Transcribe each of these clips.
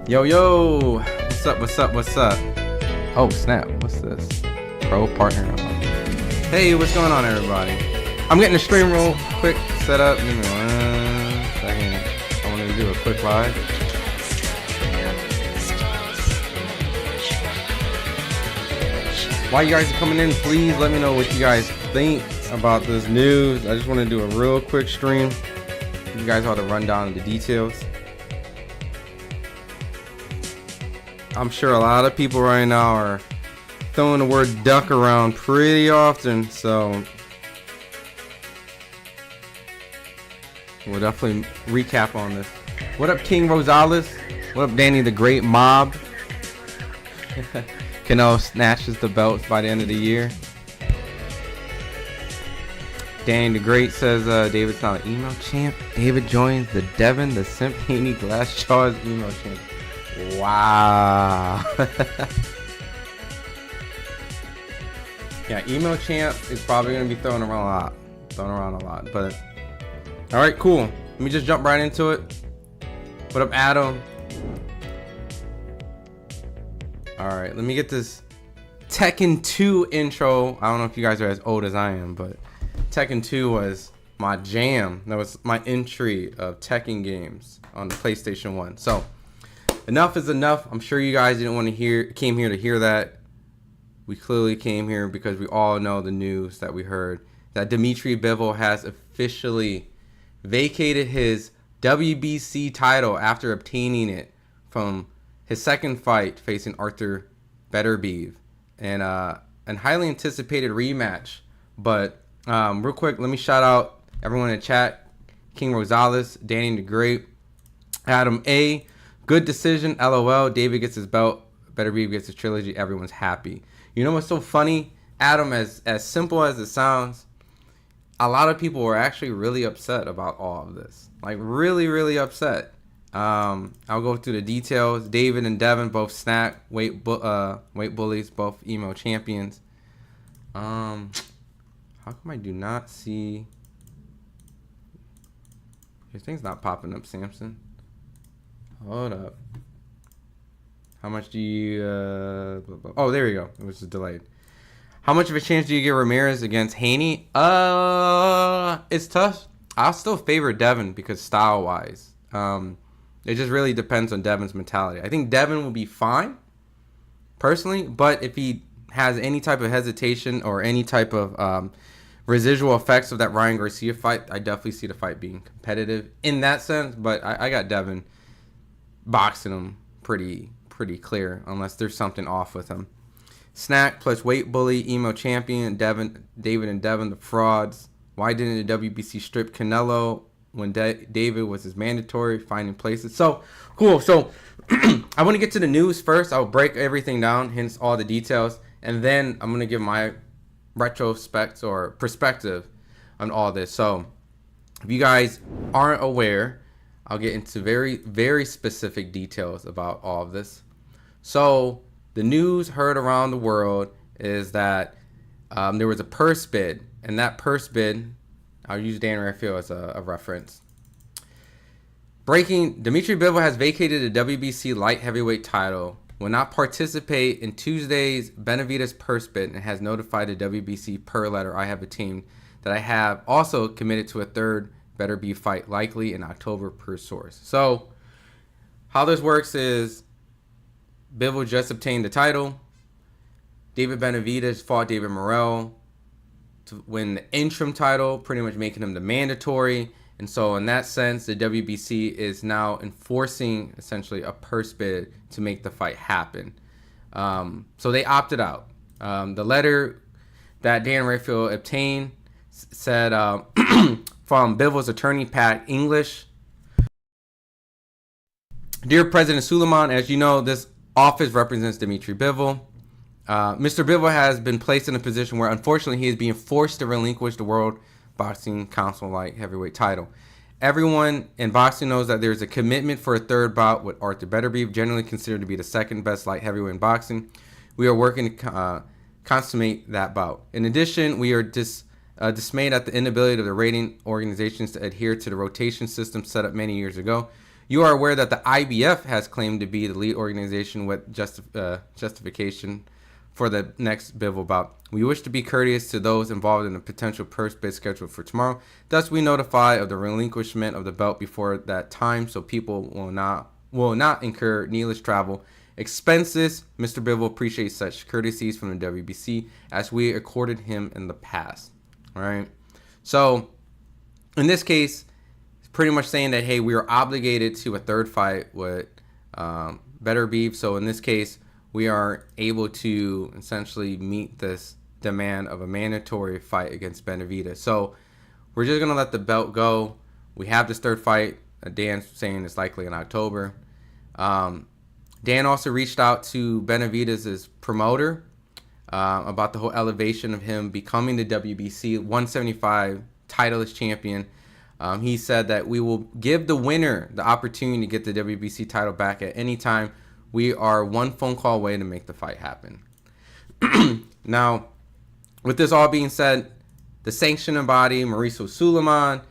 Yo, yo, what's up, what's up, what's up? Oh, snap, what's this? Pro partner. Hey, what's going on, everybody? I'm getting the stream real quick set up. Give me 1 second. I want to do a quick live. While you guys are coming in, please let me know what you guys think about this news. I just want to do a real quick stream. Give you guys all the rundown of the details. I'm sure a lot of people right now are throwing the word duck around pretty often, so we'll definitely recap on this. What up, King Rosales? What up, Danny the Great Mob? Canelo snatches the belt by the end of the year. Danny the Great says David's not an email champ. David joins the Devin the Simp Haney Glass Jaws email champ. Wow. Yeah, email champ is probably gonna be thrown around a lot. But all right, cool. Let me just jump right into it. What up, Adam? All right, let me get this Tekken 2 intro. I don't know if you guys are as old as I am, but Tekken 2 was my jam. That was my entry of Tekken games on the PlayStation 1. So enough is enough. I'm sure you guys didn't want to came here to hear that. We clearly came here because we all know the news that we heard that Dmitry Bivol has officially vacated his WBC title after obtaining it from his second fight facing Artur Beterbiev and an highly anticipated rematch. But real quick, let me shout out everyone in the chat: King Rosales, Danny the Great, Adam A. Good decision, LOL. David gets his belt. Beterbiev gets his trilogy. Everyone's happy. You know what's so funny, Adam? As simple as it sounds, a lot of people were actually really upset about all of this. Like really, really upset. I'll go through the details. David and Devin both snack weight bullies, both emo champions. How come I do not see? Your thing's not popping up, Samson. Hold up. How much do you oh, there you go. It was just delayed. How much of a chance do you give Ramirez against Haney? It's tough. I'll still favor Devin because style wise. It just really depends on Devin's mentality. I think Devin will be fine personally, but if he has any type of hesitation or any type of residual effects of that Ryan Garcia fight, I definitely see the fight being competitive in that sense. But I got Devin boxing him pretty clear unless there's something off with him. Snack plus weight bully, emo champion, David and Devin, the frauds. Why didn't the WBC strip Canelo when David was his mandatory, finding places? So cool. So I want to get to the news first. I'll break everything down, hence all the details, and then I'm going to give my retrospect or perspective on all this. So if you guys aren't aware, I'll get into very, very specific details about all of this. So the news heard around the world is that there was a purse bid, and that purse bid, I'll use Dan Rafael as a reference. Breaking: Dmitry Bivol has vacated the WBC light heavyweight title, will not participate in Tuesday's Benavidez purse bid, and has notified the WBC per letter I have obtained that I have also committed to a third Beterbiev fight likely in October per source. So how this works is Bivol just obtained the title. David Benavidez fought David Morrell to win the interim title, pretty much making him the mandatory. And so in that sense, the WBC is now enforcing essentially a purse bid to make the fight happen. So they opted out. The letter that Dan Rafael obtained said from Bivol's attorney, Pat English: Dear President Suleiman, as you know, this office represents Dmitry Bivol. Mr. Bivol has been placed in a position where, unfortunately, he is being forced to relinquish the World Boxing Council light heavyweight title. Everyone in boxing knows that there is a commitment for a third bout with Artur Beterbiev, generally considered to be the second best light heavyweight in boxing. We are working to consummate that bout. In addition, we are dismayed at the inability of the rating organizations to adhere to the rotation system set up many years ago. You are aware that the IBF has claimed to be the lead organization with justification for the next Bivol bout. We wish to be courteous to those involved in the potential purse bid scheduled for tomorrow. Thus, we notify of the relinquishment of the belt before that time, so people will not incur needless travel expenses. Mr. Bivol appreciates such courtesies from the WBC as we accorded him in the past. All right. So, in this case, it's pretty much saying that, hey, we are obligated to a third fight with Beterbiev. So, in this case, we are able to essentially meet this demand of a mandatory fight against Benavidez. So, we're just going to let the belt go. We have this third fight. Dan's saying it's likely in October. Dan also reached out to Benavidez's promoter about the whole elevation of him becoming the WBC 175 titleist champion. He said that we will give the winner the opportunity to get the WBC title back at any time. We are one phone call away to make the fight happen. Now, with this all being said, the sanctioning body, Mauricio Suleiman,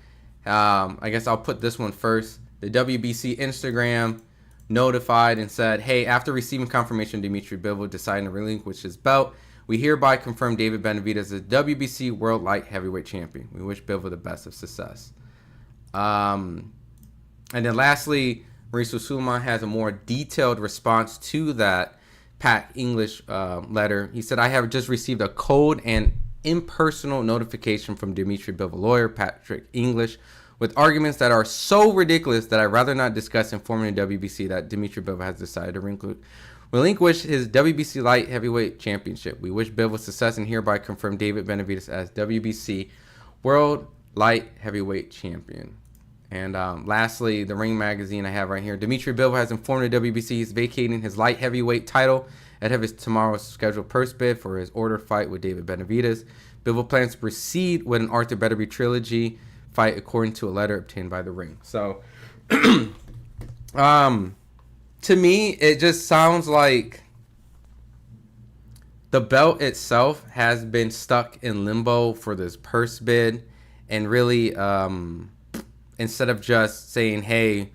I guess I'll put this one first. The WBC Instagram notified and said, hey, after receiving confirmation Dmitry Bivol deciding to relinquish his belt, we hereby confirm David Benavidez as WBC World Light Heavyweight Champion. We wish Bivol the best of success. And then lastly, Mauricio Suleiman has a more detailed response to that Pat English letter. He said, I have just received a cold and impersonal notification from Dmitry Bivol lawyer Patrick English with arguments that are so ridiculous that I'd rather not discuss informing the WBC that Dmitry Bivol has decided to relinquish his WBC Light Heavyweight Championship. We wish Bivol success and hereby confirm David Benavidez as WBC World Light Heavyweight Champion. And lastly, the Ring Magazine I have right here. Dmitry Bivol has informed the WBC he's vacating his light heavyweight title ahead of his tomorrow's scheduled purse bid for his order fight with David Benavidez. Bivol plans to proceed with an Artur Beterbiev trilogy fight according to a letter obtained by the Ring. So, to me, it just sounds like the belt itself has been stuck in limbo for this purse bid, and really, instead of just saying, hey,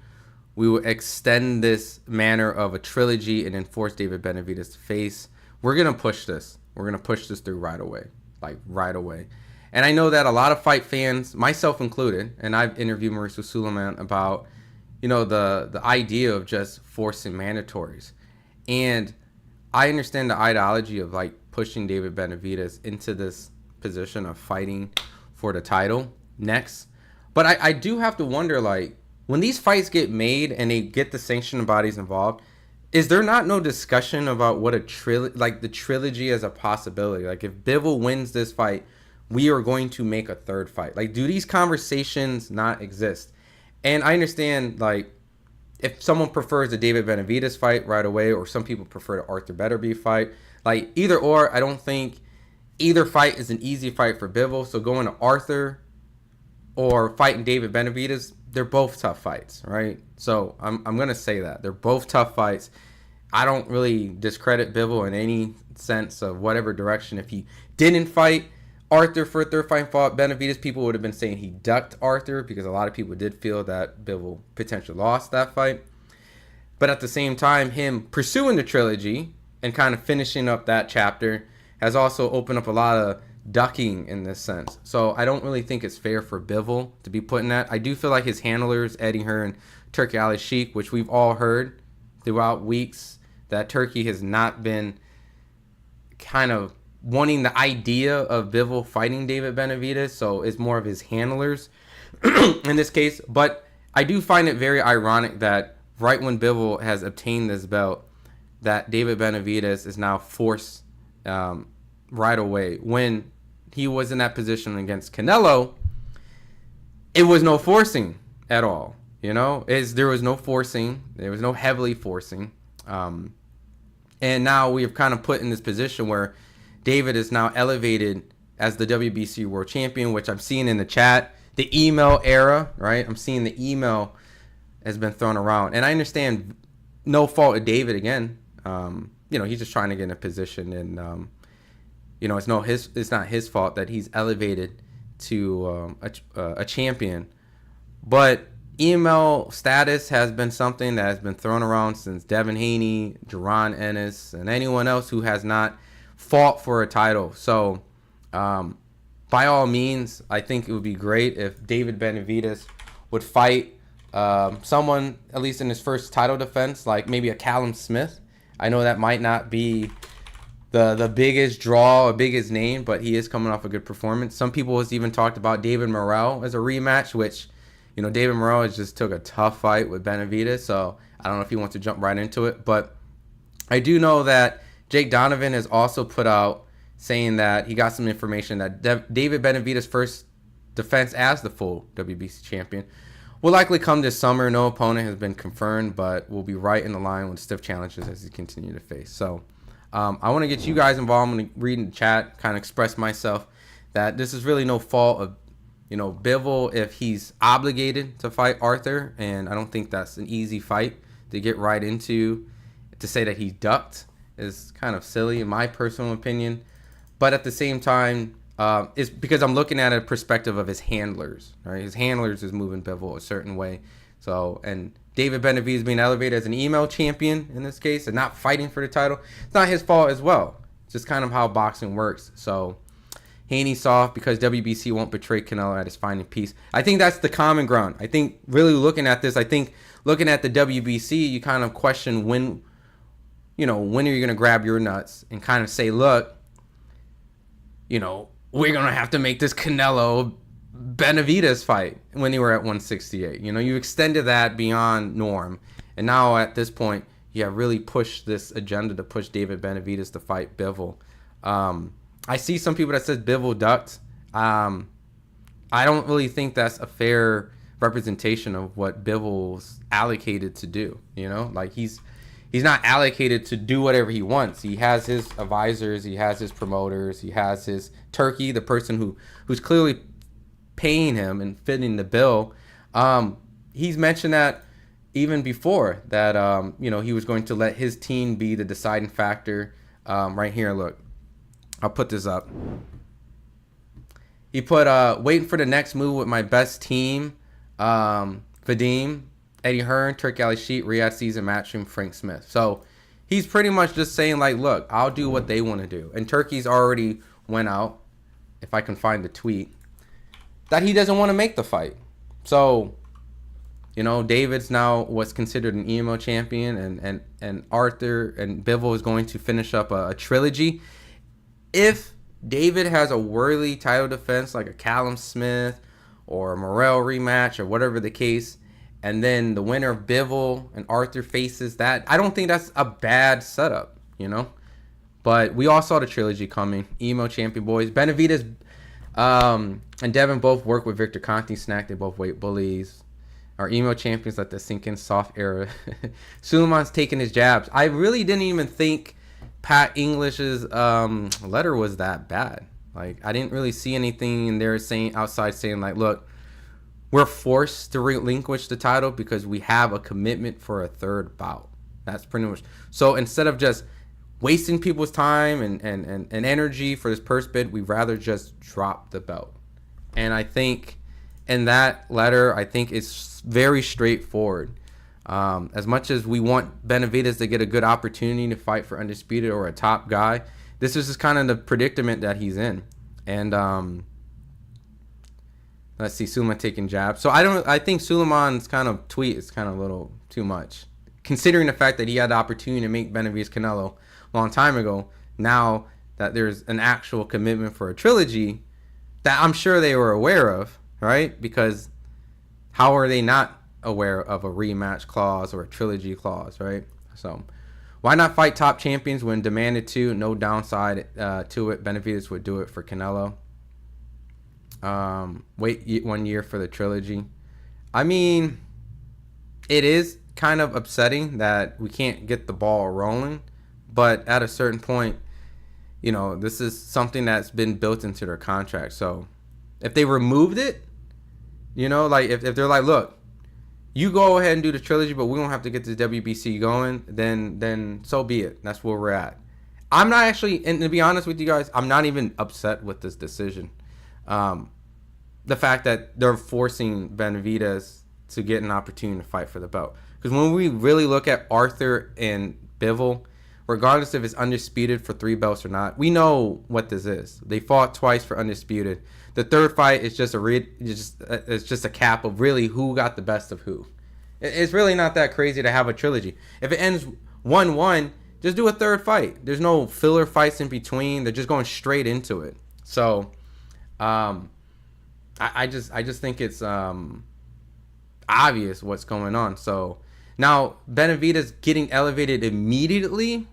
we will extend this manner of a trilogy and enforce David Benavidez to face, we're going to push this. We're going to push this through right away. Like, right away. And I know that a lot of fight fans, myself included, and I've interviewed Mauricio Suleiman about, you know, the idea of just forcing mandatories. And I understand the ideology of, like, pushing David Benavidez into this position of fighting for the title next. But I do have to wonder, like, when these fights get made and they get the sanctioning bodies involved, is there not no discussion about what the trilogy as a possibility? Like, if Bivol wins this fight, we are going to make a third fight. Like, do these conversations not exist? And I understand, like, if someone prefers the David Benavidez fight right away, or some people prefer the Artur Beterbiev fight, like, either or, I don't think either fight is an easy fight for Bivol. So going to Artur or fighting David Benavidez, they're both tough fights, right? So I'm going to say that. They're both tough fights. I don't really discredit Bivol in any sense of whatever direction. If he didn't fight Artur for a third fight and fought Benavidez, people would have been saying he ducked Artur, because a lot of people did feel that Bivol potentially lost that fight. But at the same time, him pursuing the trilogy and kind of finishing up that chapter has also opened up a lot of ducking in this sense. So I don't really think it's fair for Bivol to be put in that. I do feel like his handlers, Eddie Hearn and Turki Ali Sheikh, which we've all heard throughout weeks, that Turki has not been kind of wanting the idea of Bivol fighting David Benavidez, so it's more of his handlers in this case. But I do find it very ironic that right when Bivol has obtained this belt, that David Benavidez is now forced right away. When he was in that position against Canelo, it was no forcing at all. You know, there was no forcing. There was no heavily forcing. And now we have kind of put in this position where David is now elevated as the WBC World Champion, which I'm seeing in the chat. The email era, right? I'm seeing the email has been thrown around. And I understand, no fault of David again. You know, he's just trying to get in a position, and you know, it's not his fault that he's elevated to a champion. But email status has been something that has been thrown around since Devin Haney, Jaron Ennis, and anyone else who has not fought for a title. So, by all means, I think it would be great if David Benavidez would fight someone, at least in his first title defense, like maybe a Callum Smith. I know that might not be the biggest draw or biggest name, but he is coming off a good performance. Some people has even talked about David Morrell as a rematch, which, you know, David Morrell just took a tough fight with Benavidez, so I don't know if he wants to jump right into it. But I do know that Jake Donovan has also put out saying that he got some information that David Benavidez' first defense as the full WBC champion will likely come this summer. No opponent has been confirmed, but will be right in the line with stiff challenges as he continues to face. So I want to get you guys involved. I'm going to read in the chat, kind of express myself that this is really no fault of, you know, Bivol if he's obligated to fight Artur, and I don't think that's an easy fight to get right into. To say that he ducked is kind of silly in my personal opinion, but at the same time, it's because I'm looking at a perspective of his handlers. Right, his handlers is moving Bivol a certain way. So, and David Benavidez being elevated as an email champion in this case and not fighting for the title, it's not his fault as well. It's just kind of how boxing works. So Haney soft because WBC won't betray Canelo at his fighting piece. I think that's the common ground. I think really looking at this, I think looking at the WBC, you kind of question when, you know, when are you going to grab your nuts and kind of say, look, you know, we're going to have to make this Canelo Benavidez fight when they were at 168. You know, you extended that beyond norm. And now at this point, you have really pushed this agenda to push David Benavidez to fight Bivol. I see some people that says Bivol ducked. I don't really think that's a fair representation of what Bivol's allocated to do. You know, like he's not allocated to do whatever he wants. He has his advisors, he has his promoters, he has his turkey, the person who's clearly paying him and fitting the bill. He's mentioned that even before that, you know, he was going to let his team be the deciding factor. Right here, look, I'll put this up. He put, waiting for the next move with my best team, Vadim, Eddie Hearn, Turkey Ali Sheet, Riyadh Season, Matchroom, Frank Smith. So he's pretty much just saying, like, look, I'll do what they want to do. And Turkey's already went out, if I can find the tweet, that he doesn't want to make the fight. So, you know, David's now what's considered an emo champion, and Artur and Bivol is going to finish up a trilogy. If David has a worthy title defense like a Callum Smith or a Morrell rematch or whatever the case, and then the winner of Bivol and Artur faces that, I don't think that's a bad setup, you know. But we all saw the trilogy coming. Emo champion boys. Benavidez and Devin both work with Victor Conte. Snack, they both weight bullies. Our emo champions let the sink in soft era. Suleiman's taking his jabs. I really didn't even think Pat English's letter was that bad. Like, I didn't really see anything in there saying like, look, we're forced to relinquish the title because we have a commitment for a third bout. That's pretty much. So instead of just wasting people's time and energy for this purse bid, we'd rather just drop the belt. And I think in that letter, I think it's very straightforward. As much as we want Benavidez to get a good opportunity to fight for Undisputed or a top guy, this is just kind of the predicament that he's in. And let's see, Suleiman taking jabs. So I think Suleiman's kind of tweet is kind of a little too much, considering the fact that he had the opportunity to make Benavidez Canelo a long time ago. Now that there's an actual commitment for a trilogy that I'm sure they were aware of, right? Because how are they not aware of a rematch clause or a trilogy clause, right? So why not fight top champions when demanded to? No downside to it. Benavidez would do it for Canelo. Wait 1 year for the trilogy. I mean, it is kind of upsetting that we can't get the ball rolling, but at a certain point, you know, this is something that's been built into their contract. So if they removed it, you know, like if they're like, look, you go ahead and do the trilogy, but we don't have to get the WBC going, then so be it. That's where we're at. I'm not actually, and to be honest with you guys, I'm not even upset with this decision. The fact that they're forcing Benavidez to get an opportunity to fight for the belt. Because when we really look at Artur and Bivol, regardless if it's undisputed for 3 belts or not, we know what this is. They fought twice for undisputed. The third fight is just a cap of really who got the best of who. It's really not that crazy to have a trilogy. If it ends 1-1, just do a third fight. There's no filler fights in between. They're just going straight into it. So, I just think it's obvious what's going on. So now Benavidez getting elevated immediately.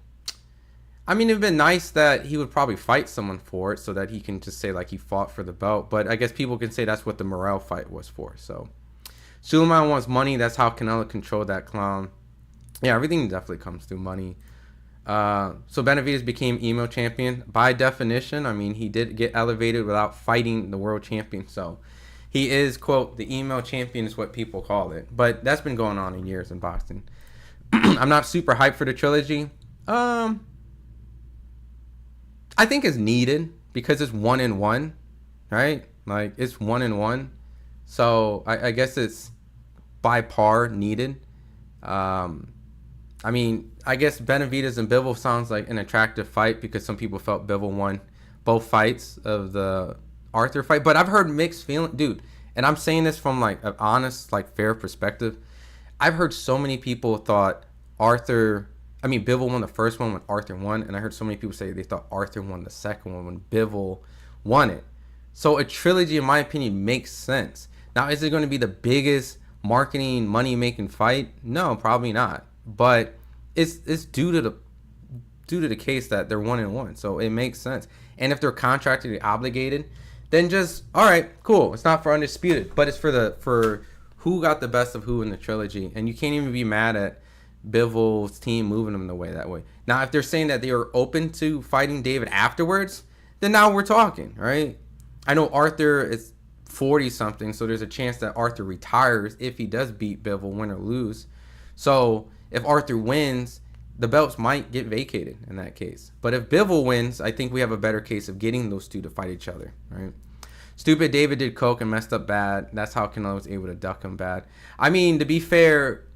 I mean, it'd been nice that he would probably fight someone for it so that he can just say like he fought for the belt. But I guess people can say that's what the Morel fight was for. So Suleiman wants money. That's how Canelo controlled that clown. Yeah, everything definitely comes through money. So Benavidez became email champion. By definition, I mean, he did get elevated without fighting the world champion. So he is, quote, the email champion is what people call it. But that's been going on in years in boxing. I'm not super hyped for the trilogy. I think it's needed because it's 1-1, right? Like, it's 1-1. So I guess it's by par needed. I mean, I guess Benavidez and Bivol sounds like an attractive fight because some people felt Bivol won both fights of the Artur fight. But I've heard mixed feelings, dude. And I'm saying this from like an honest, like fair perspective. I've heard so many people thought Bivol won the first one when Artur won. And I heard so many people say they thought Artur won the second one when Bivol won it. So a trilogy, in my opinion, makes sense. Now, is it going to be the biggest marketing, money-making fight? No, probably not. But it's due to the case that they're 1-1, so it makes sense. And if they're contractually obligated, then just all right, cool. It's not for undisputed, but it's for who got the best of who in the trilogy. And you can't even be mad at Bivol's team moving them that way. Now, if they're saying that they are open to fighting David afterwards, then now we're talking, right? I know Artur is 40 something, so there's a chance that Artur retires if he does beat Bivol, win or lose. So if Artur wins, the belts might get vacated in that case. But if Bivol wins, I think we have a better case of getting those two to fight each other, right? Stupid David did coke and messed up bad. That's how Canelo was able to duck him bad. I mean, to be fair,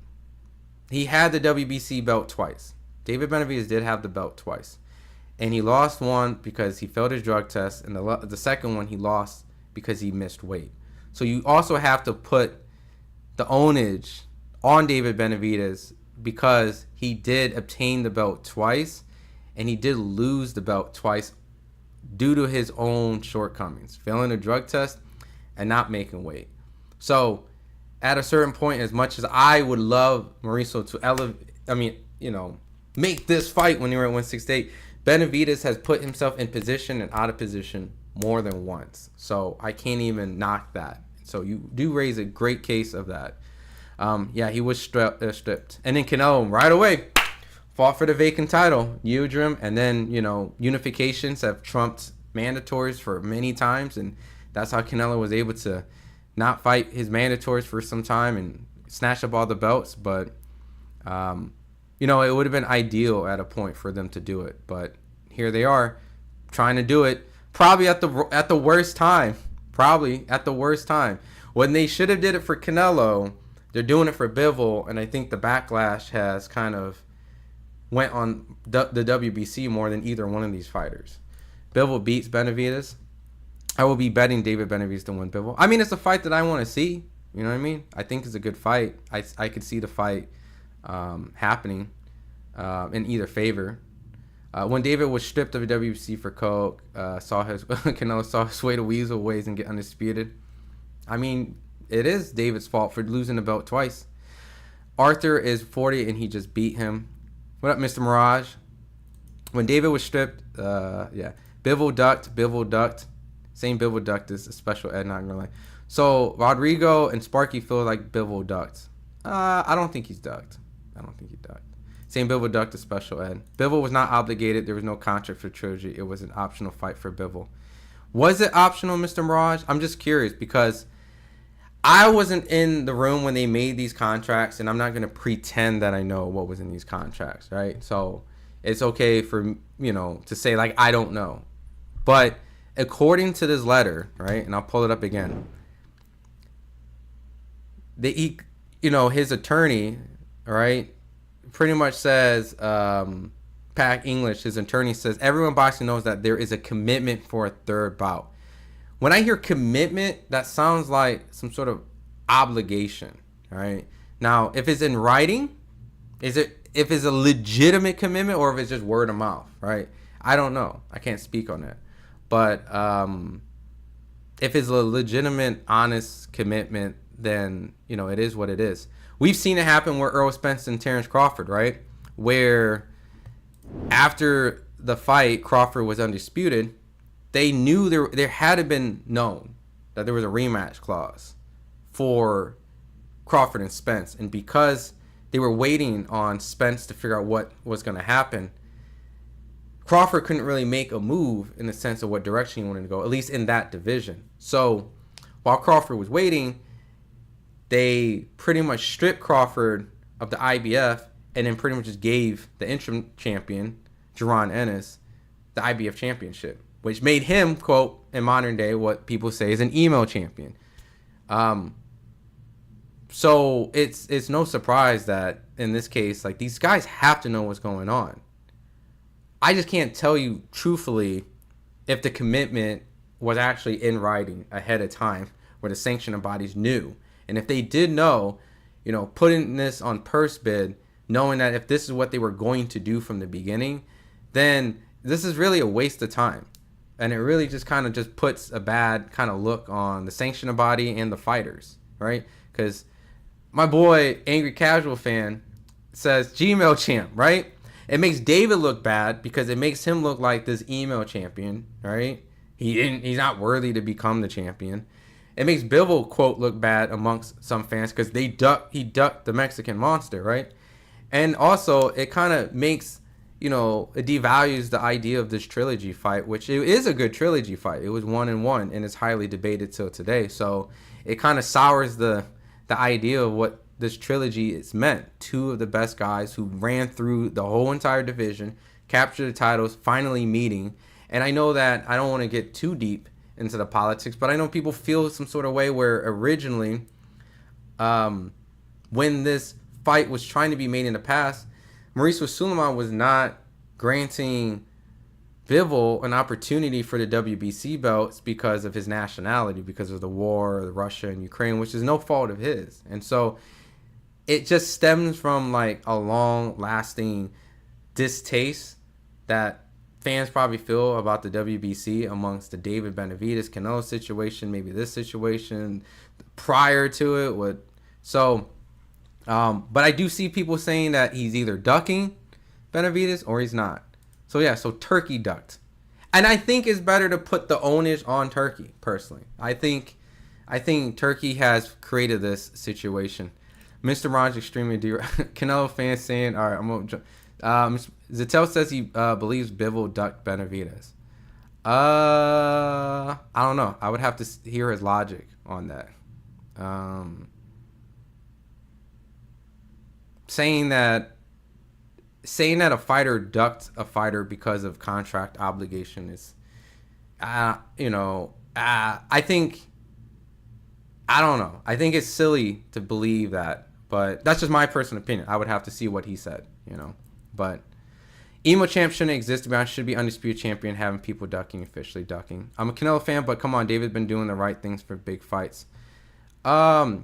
he had the WBC belt twice. David Benavidez did have the belt twice. And he lost one because he failed his drug test. And the second one he lost because he missed weight. So you also have to put the onage on David Benavidez because he did obtain the belt twice and he did lose the belt twice due to his own shortcomings, failing a drug test and not making weight. So at a certain point, as much as I would love Mauricio to make this fight when they were at 168, Benavidez has put himself in position and out of position more than once. So I can't even knock that. So you do raise a great case of that. He was stripped. And then Canelo right away fought for the vacant title, Udrim, and then, unifications have trumped mandatories for many times, and that's how Canelo was able to not fight his mandatories for some time and snatch up all the belts. But, it would have been ideal at a point for them to do it. But here they are trying to do it, probably at the worst time. Probably at the worst time. When they should have did it for Canelo, they're doing it for Bivol, and I think the backlash has kind of went on the WBC more than either one of these fighters. Bivol beats Benavidez. I will be betting David Benavidez to win Bivol. I mean, it's a fight that I want to see. You know what I mean? I think it's a good fight. I could see the fight happening in either favor. When David was stripped of the WBC for coke, Canelo saw his way to weasel ways and get undisputed. I mean, it is David's fault for losing the belt twice. Artur is 40 and he just beat him. What up, Mr. Mirage? When David was stripped, Bivol ducked. Same Bivol ducked is a special ed, not gonna lie. So Rodrigo and Sparky feel like Bivol ducked. I don't think he's ducked. Same Bivol ducked is special ed. Bivol was not obligated. There was no contract for Trilogy. It was an optional fight for Bivol. Was it optional, Mr. Mirage? I'm just curious because I wasn't in the room when they made these contracts, and I'm not going to pretend that I know what was in these contracts, right? So it's okay for, to say, like, I don't know. But according to this letter, right, and I'll pull it up again, his attorney, right, pretty much says, Pack English, his attorney says, everyone boxing knows that there is a commitment for a third bout. When I hear commitment, that sounds like some sort of obligation, right? Now, if it's in writing, if it's a legitimate commitment or if it's just word of mouth, right? I don't know. I can't speak on that. But if it's a legitimate, honest commitment, then, it is what it is. We've seen it happen with Errol Spence and Terrence Crawford, right? Where after the fight, Crawford was undisputed. They knew there had to been known that there was a rematch clause for Crawford and Spence. And because they were waiting on Spence to figure out what was going to happen, Crawford couldn't really make a move in the sense of what direction he wanted to go, at least in that division. So while Crawford was waiting, they pretty much stripped Crawford of the IBF and then pretty much just gave the interim champion, Jaron Ennis, the IBF championship, which made him, quote, in modern day, what people say is an email champion. So it's no surprise that in this case, like, these guys have to know what's going on. I just can't tell you truthfully if the commitment was actually in writing ahead of time where the sanctioning bodies knew. And if they did know, putting this on purse bid, knowing that if this is what they were going to do from the beginning, then this is really a waste of time. And it really just kind of just puts a bad kind of look on the sanctioning body and the fighters, right? Because my boy, Angry Casual Fan, says Gmail champ, right? It makes David look bad because it makes him look like this email champion, right? He's not worthy to become the champion. It makes Bivol, quote, look bad amongst some fans because he ducked the Mexican monster, right? And also, it kind of makes, it devalues the idea of this trilogy fight, which it is a good trilogy fight. It was 1-1, and it's highly debated till today. So it kind of sours the idea of what this trilogy is meant. Two of the best guys who ran through the whole entire division, captured the titles, finally meeting. And I know that I don't want to get too deep into the politics, but I know people feel some sort of way where originally, when this fight was trying to be made in the past, Mauricio Sulaiman was not granting Bivol an opportunity for the WBC belts because of his nationality, because of the war, Russia and Ukraine, which is no fault of his. And so it just stems from like a long-lasting distaste that fans probably feel about the WBC amongst the David Benavidez Canelo situation, maybe this situation prior to it. But I do see people saying that he's either ducking Benavidez or he's not. So yeah, so Turkey ducked. And I think it's better to put the onus on Turkey, personally. I think Turkey has created this situation. Mr. Ron's extremely dear. Canelo fans saying, all right, I'm going to Zattel says he believes Bivol ducked Benavidez. I don't know. I would have to hear his logic on that. Saying that a fighter ducked a fighter because of contract obligation is, I think, I don't know. I think it's silly to believe that, but that's just my personal opinion. I would have to see what he said, But emo champ shouldn't exist. To be honest, should be undisputed champion, having people ducking, officially ducking. I'm a Canelo fan, but come on, David's been doing the right things for big fights. But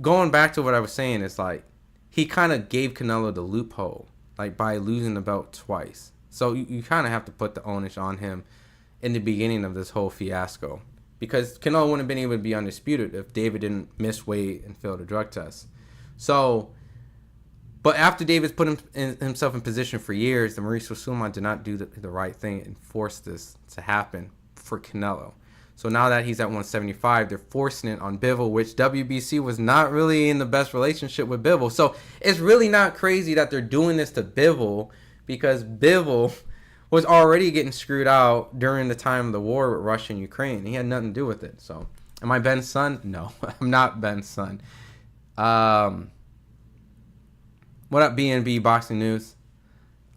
going back to what I was saying, it's like he kind of gave Canelo the loophole, like by losing the belt twice. So you kind of have to put the onus on him in the beginning of this whole fiasco, because Canelo wouldn't have been able to be undisputed if David didn't miss weight and fail the drug test. So, but after David's put himself in position for years, the Mauricio Sulaiman did not do the right thing and force this to happen for Canelo. So now that he's at 175, they're forcing it on Bivol, which WBC was not really in the best relationship with Bivol. So it's really not crazy that they're doing this to Bivol, because Bivol was already getting screwed out during the time of the war with Russia and Ukraine. He had nothing to do with it. So am I Ben's son? No, I'm not Ben's son. What up, BNB Boxing News?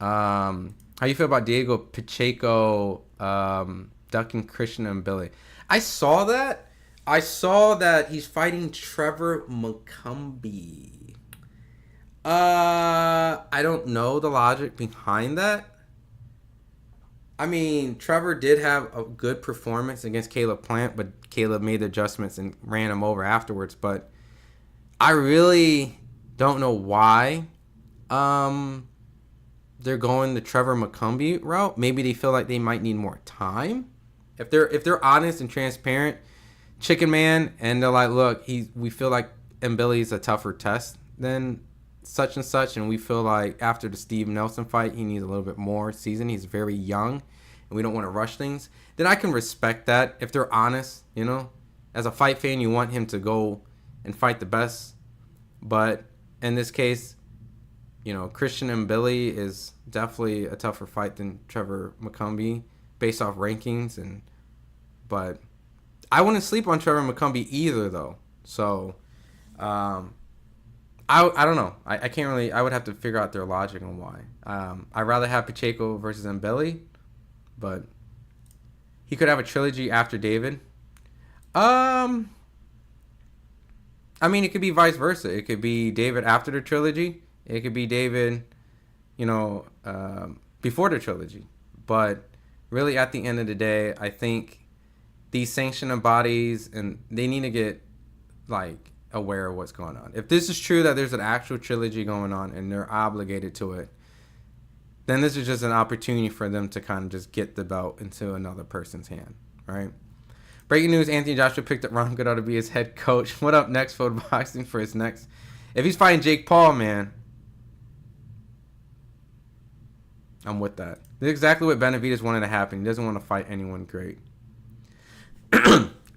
How you feel about Diego Pacheco ducking Christian and Billy? I saw that. I saw that he's fighting Trevor McCumbee. I don't know the logic behind that. I mean, Trevor did have a good performance against Caleb Plant, but Caleb made the adjustments and ran him over afterwards. But I really don't know why they're going the Trevor McCumbee route. Maybe they feel like they might need more time. If they're honest and transparent, Chicken Man, and they're like, look, we feel like Mbilli's a tougher test than such and such, and we feel like after the Steve Nelson fight, he needs a little bit more season. He's very young, and we don't want to rush things. Then I can respect that if they're honest. You know, as a fight fan, you want him to go and fight the best. But in this case, you know, Christian Mbilli is definitely a tougher fight than Trevor McCumbee based off rankings, but I wouldn't sleep on Trevor McCumbee either, though. So, I don't know. I can't really. I would have to figure out their logic on why. I'd rather have Pacheco versus Mbilli, but he could have a trilogy after David. I mean, it could be vice versa. It could be David after the trilogy. It could be David, you know, before the trilogy. But really, at the end of the day, I think these sanctioning bodies, and they need to get like aware of what's going on. If this is true that there's an actual trilogy going on and they're obligated to it, then this is just an opportunity for them to kind of just get the belt into another person's hand, right? Breaking news: Anthony Joshua picked up Ron Goodall to be his head coach. What up next for boxing for his next? If he's fighting Jake Paul, man, I'm with that. This is exactly what Benavidez wanted to happen. He doesn't want to fight anyone great.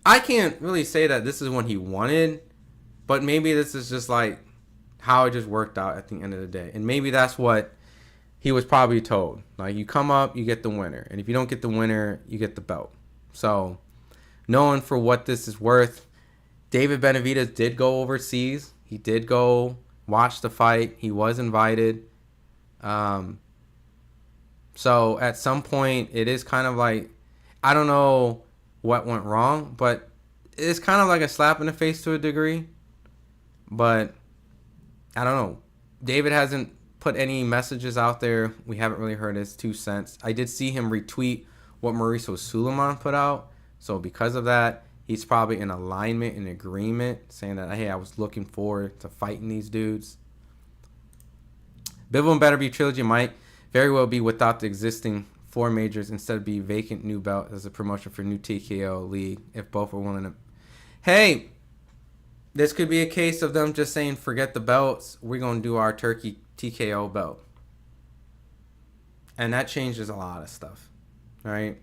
I can't really say that this is what he wanted, but maybe this is just like how it just worked out at the end of the day. And maybe that's what he was probably told. Like, you come up, you get the winner. And if you don't get the winner, you get the belt. So, knowing for what this is worth, David Benavidez did go overseas. He did go watch the fight. He was invited. So, at some point, it is kind of like, I don't know what went wrong, but it's kind of like a slap in the face to a degree. But I don't know. David hasn't put any messages out there. We haven't really heard his 2 cents. I did see him retweet what Mauricio Suleiman put out. So because of that, he's probably in alignment and agreement, saying that, hey, I was looking forward to fighting these dudes. Bivol and Beterbiev trilogy might very well be without the existing 4 majors, instead of be vacant new belt as a promotion for new TKO league, if both are willing to. Hey, this could be a case of them just saying, forget the belts, we're going to do our Turkey TKO belt. And that changes a lot of stuff, right?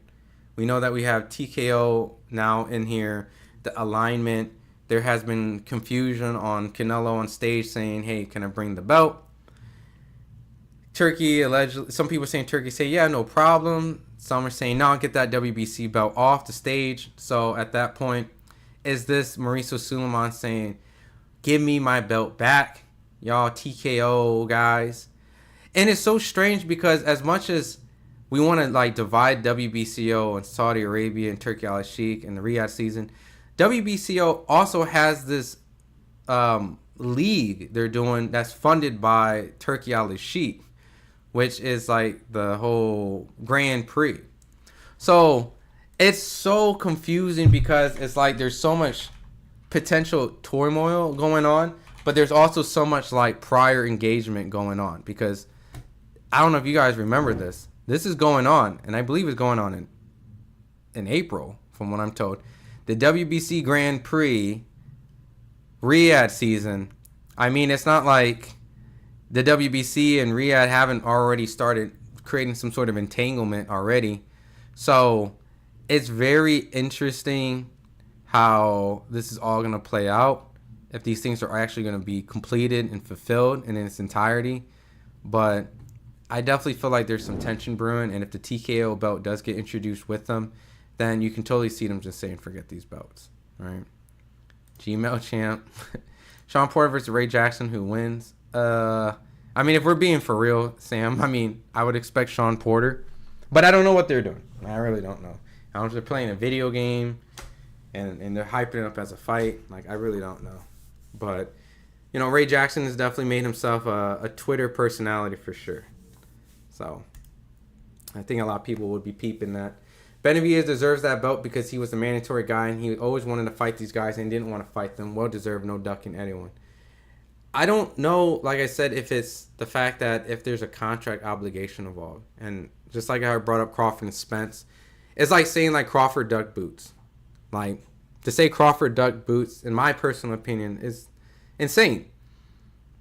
We know that we have TKO now in here, the alignment. There has been confusion on Canelo on stage saying, hey, can I bring the belt? Turkey allegedly, some people saying Turkey say, yeah, no problem. Some are saying, no, get that WBC belt off the stage. So at that point, is this Mauricio Suleiman saying, give me my belt back, y'all TKO guys? And it's so strange because as much as we want to like divide WBCO and Saudi Arabia and Turkey Al-Sheikh and the Riyadh season, WBCO also has this league they're doing that's funded by Turkey Al-Sheikh, which is like the whole Grand Prix. So it's so confusing because it's like there's so much potential turmoil going on, but there's also so much like prior engagement going on, because I don't know if you guys remember this. This is going on, and I believe it's going on in April, from what I'm told. The WBC Grand Prix Riyadh season. I mean, it's not like the WBC and Riyadh haven't already started creating some sort of entanglement already. So it's very interesting how this is all going to play out, if these things are actually going to be completed and fulfilled in its entirety. But I definitely feel like there's some tension brewing, and if the TKO belt does get introduced with them, then you can totally see them just saying, forget these belts, right? Gmail champ. Sean Porter versus Ray Jackson, who wins? I mean, if we're being for real, Sam, I mean, I would expect Sean Porter, but I don't know what they're doing. I really don't know. I don't know if they're playing a video game. and they're hyping it up as a fight. Like, I really don't know. But, you know, Ray Jackson has definitely made himself a Twitter personality for sure. So, I think a lot of people would be peeping that. Benavidez deserves that belt because he was the mandatory guy, and he always wanted to fight these guys and didn't want to fight them. Well deserved, no ducking anyone. I don't know, like I said, if it's the fact that if there's a contract obligation involved. And just like I brought up Crawford and Spence, it's like saying like Crawford ducked boots. Like, to say Crawford ducked boots, in my personal opinion, is insane.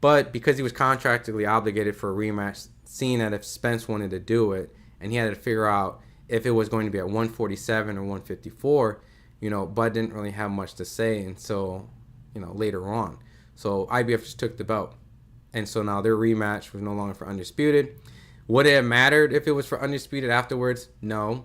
But because he was contractually obligated for a rematch, seeing that if Spence wanted to do it, and he had to figure out if it was going to be at 147 or 154, you know, Bud didn't really have much to say until, you know, later on. So IBF just took the belt. And so now their rematch was no longer for Undisputed. Would it have mattered if it was for Undisputed afterwards? No.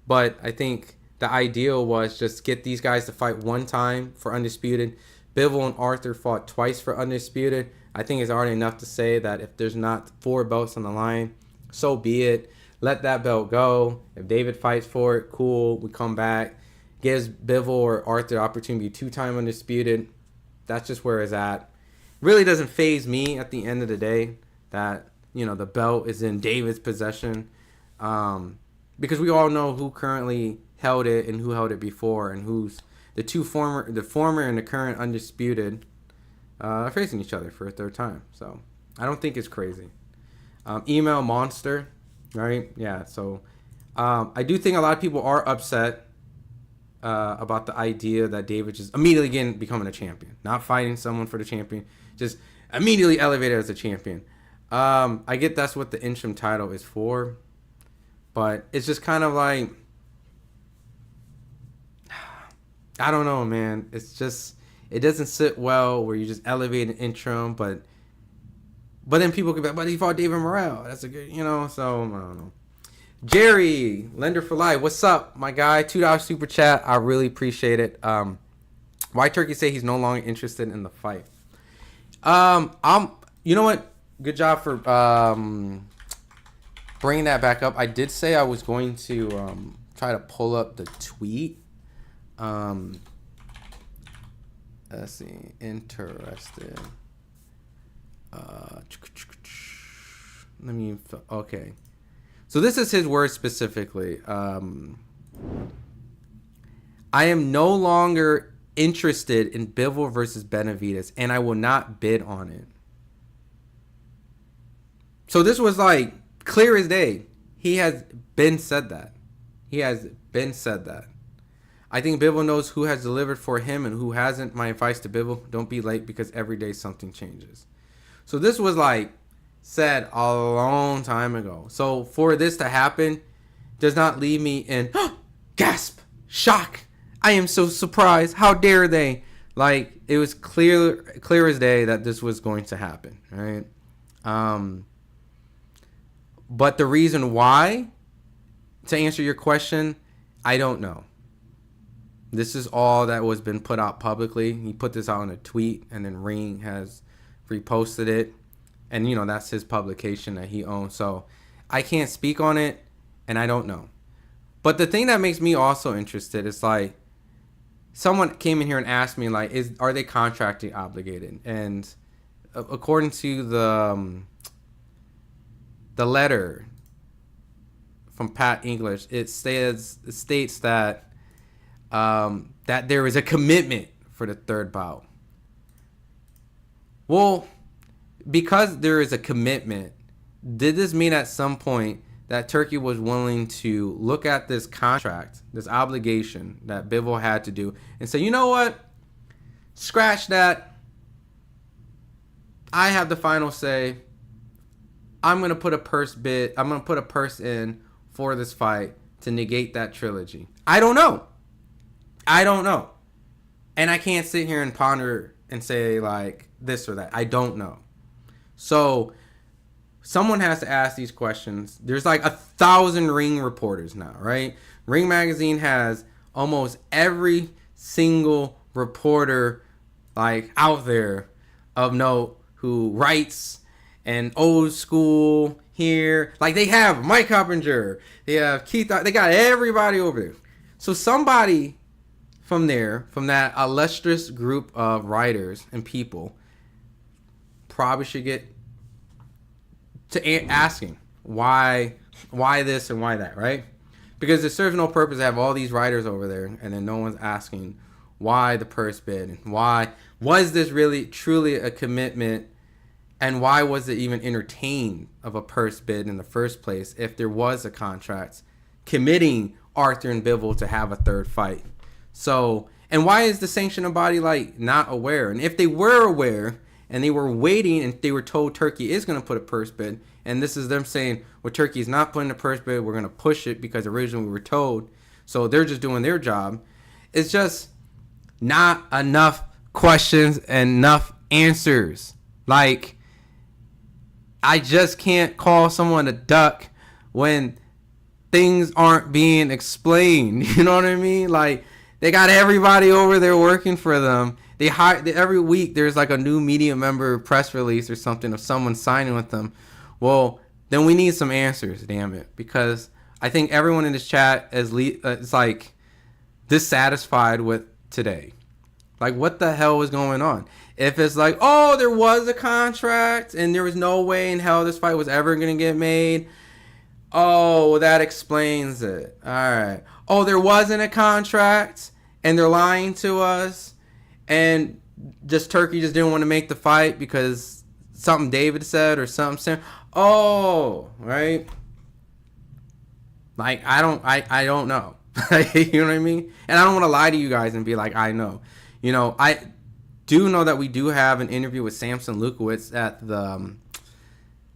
But I think the ideal was just get these guys to fight one time for Undisputed. Bivol and Artur fought twice for Undisputed. I think it's already enough to say that if there's not 4 belts on the line, so be it. Let that belt go. If David fights for it, cool. We come back. Gives Bivol or Artur the opportunity to be 2-time Undisputed. That's just where it's at. Really doesn't faze me at the end of the day that, you know, the belt is in David's possession. Because we all know who currently held it and who held it before, and who's the former and the current Undisputed are facing each other for a 3rd time. So I don't think it's crazy. Email Monster, right? Yeah. So I do think a lot of people are upset about the idea that David just immediately becoming a champion, not fighting someone for the champion, just immediately elevated as a champion. I get that's what the interim title is for, but it's just kind of like, I don't know, man. It's just, it doesn't sit well where you just elevate an interim, but then people could be like, but he fought David Morrell. That's a good, you know, so I don't know. Jerry, Lender for Life, what's up, my guy? $2 super chat. I really appreciate it. Why Turkey say he's no longer interested in the fight? You know what? Good job for bringing that back up. I did say I was going to try to pull up the tweet. Let's see. Interested. Okay. So this is his words specifically. I am no longer interested in Bivol versus Benavidez, and I will not bid on it. So this was like clear as day. He has been said that. I think Bivol knows who has delivered for him and who hasn't. My advice to Bivol, don't be late because every day something changes. So this was like said a long time ago. So for this to happen does not leave me in gasp, shock. I am so surprised. How dare they? Like, it was clear as day that this was going to happen, right? But the reason why, to answer your question, I don't know. This is all that was been put out publicly. He put this out in a tweet, and then Ring has reposted it. And, you know, that's his publication that he owns. So I can't speak on it, and I don't know. But the thing that makes me also interested is, like, someone came in here and asked me, like, are they contractually obligated? And according to the letter from Pat English, it states that that there is a commitment for the 3rd bout. Well, because there is a commitment, did this mean at some point that Turkey was willing to look at this contract, this obligation that Bivol had to do, and say, you know what? Scratch that. I have the final say. I'm going to put a purse in for this fight to negate that trilogy. I don't know. And I can't sit here and ponder and say like this or that. I don't know. So someone has to ask these questions. There's like 1,000 Ring reporters now, right? Ring Magazine has almost every single reporter like out there of note who writes and old school here. Like, they have Mike Coppinger, they have Keith, they got everybody over there. So somebody from that illustrious group of writers and people, probably should get to asking why this and why that, right? Because it serves no purpose to have all these writers over there and then no one's asking why the purse bid and why was this really truly a commitment, and why was it even entertained of a purse bid in the first place if there was a contract committing Artur and Bivol to have a third fight. So, and why is the sanctioning body like not aware? And if they were aware and they were waiting and they were told Turkey is going to put a purse bid, and this is them saying, well, Turkey is not putting a purse bid, we're going to push it because originally we were told, so they're just doing their job. It's just not enough questions and enough answers. Like, I just can't call someone a duck when things aren't being explained. You know what I mean? Like, they got everybody over there working for them. They hire every week. There's like a new media member press release or something of someone signing with them. Well, then we need some answers. Damn it, because I think everyone in this chat is like dissatisfied with today. Like, what the hell is going on? If it's like, oh, there was a contract and there was no way in hell this fight was ever going to get made. Oh, well, that explains it. All right. Oh, there wasn't a contract and they're lying to us. And just Turkey just didn't want to make the fight because something David said or something. Oh, right. Like, I don't know. You know what I mean? And I don't want to lie to you guys and be like, I know. You know, I do know that we do have an interview with Samson Lukowicz at the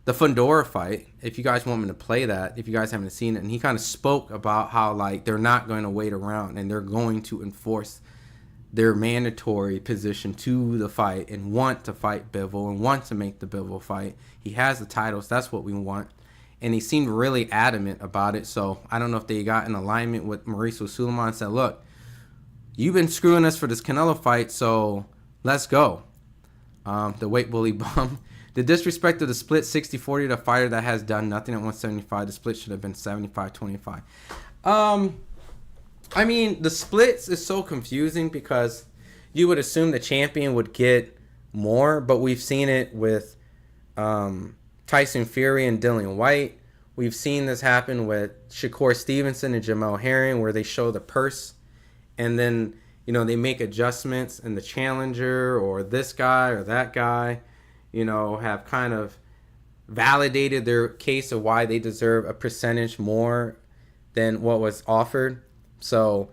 Fundora fight. If you guys want me to play that, if you guys haven't seen it, and he kind of spoke about how like they're not going to wait around and they're going to enforce their mandatory position to the fight and want to fight Bivol and want to make the Bivol fight. He has the titles. That's what we want. And he seemed really adamant about it. So I don't know if they got in alignment with Mauricio Sulaiman and said, look, you've been screwing us for this Canelo fight, so let's go. The weight bully bum. The disrespect of the split 60-40 to a fighter that has done nothing at 175. The split should have been 75-25. I mean, the splits is so confusing because you would assume the champion would get more, but we've seen it with Tyson Fury and Dillian White. We've seen this happen with Shakur Stevenson and Jamel Herring, where they show the purse and then, you know, they make adjustments, and the challenger or this guy or that guy, you know, have kind of validated their case of why they deserve a percentage more than what was offered. So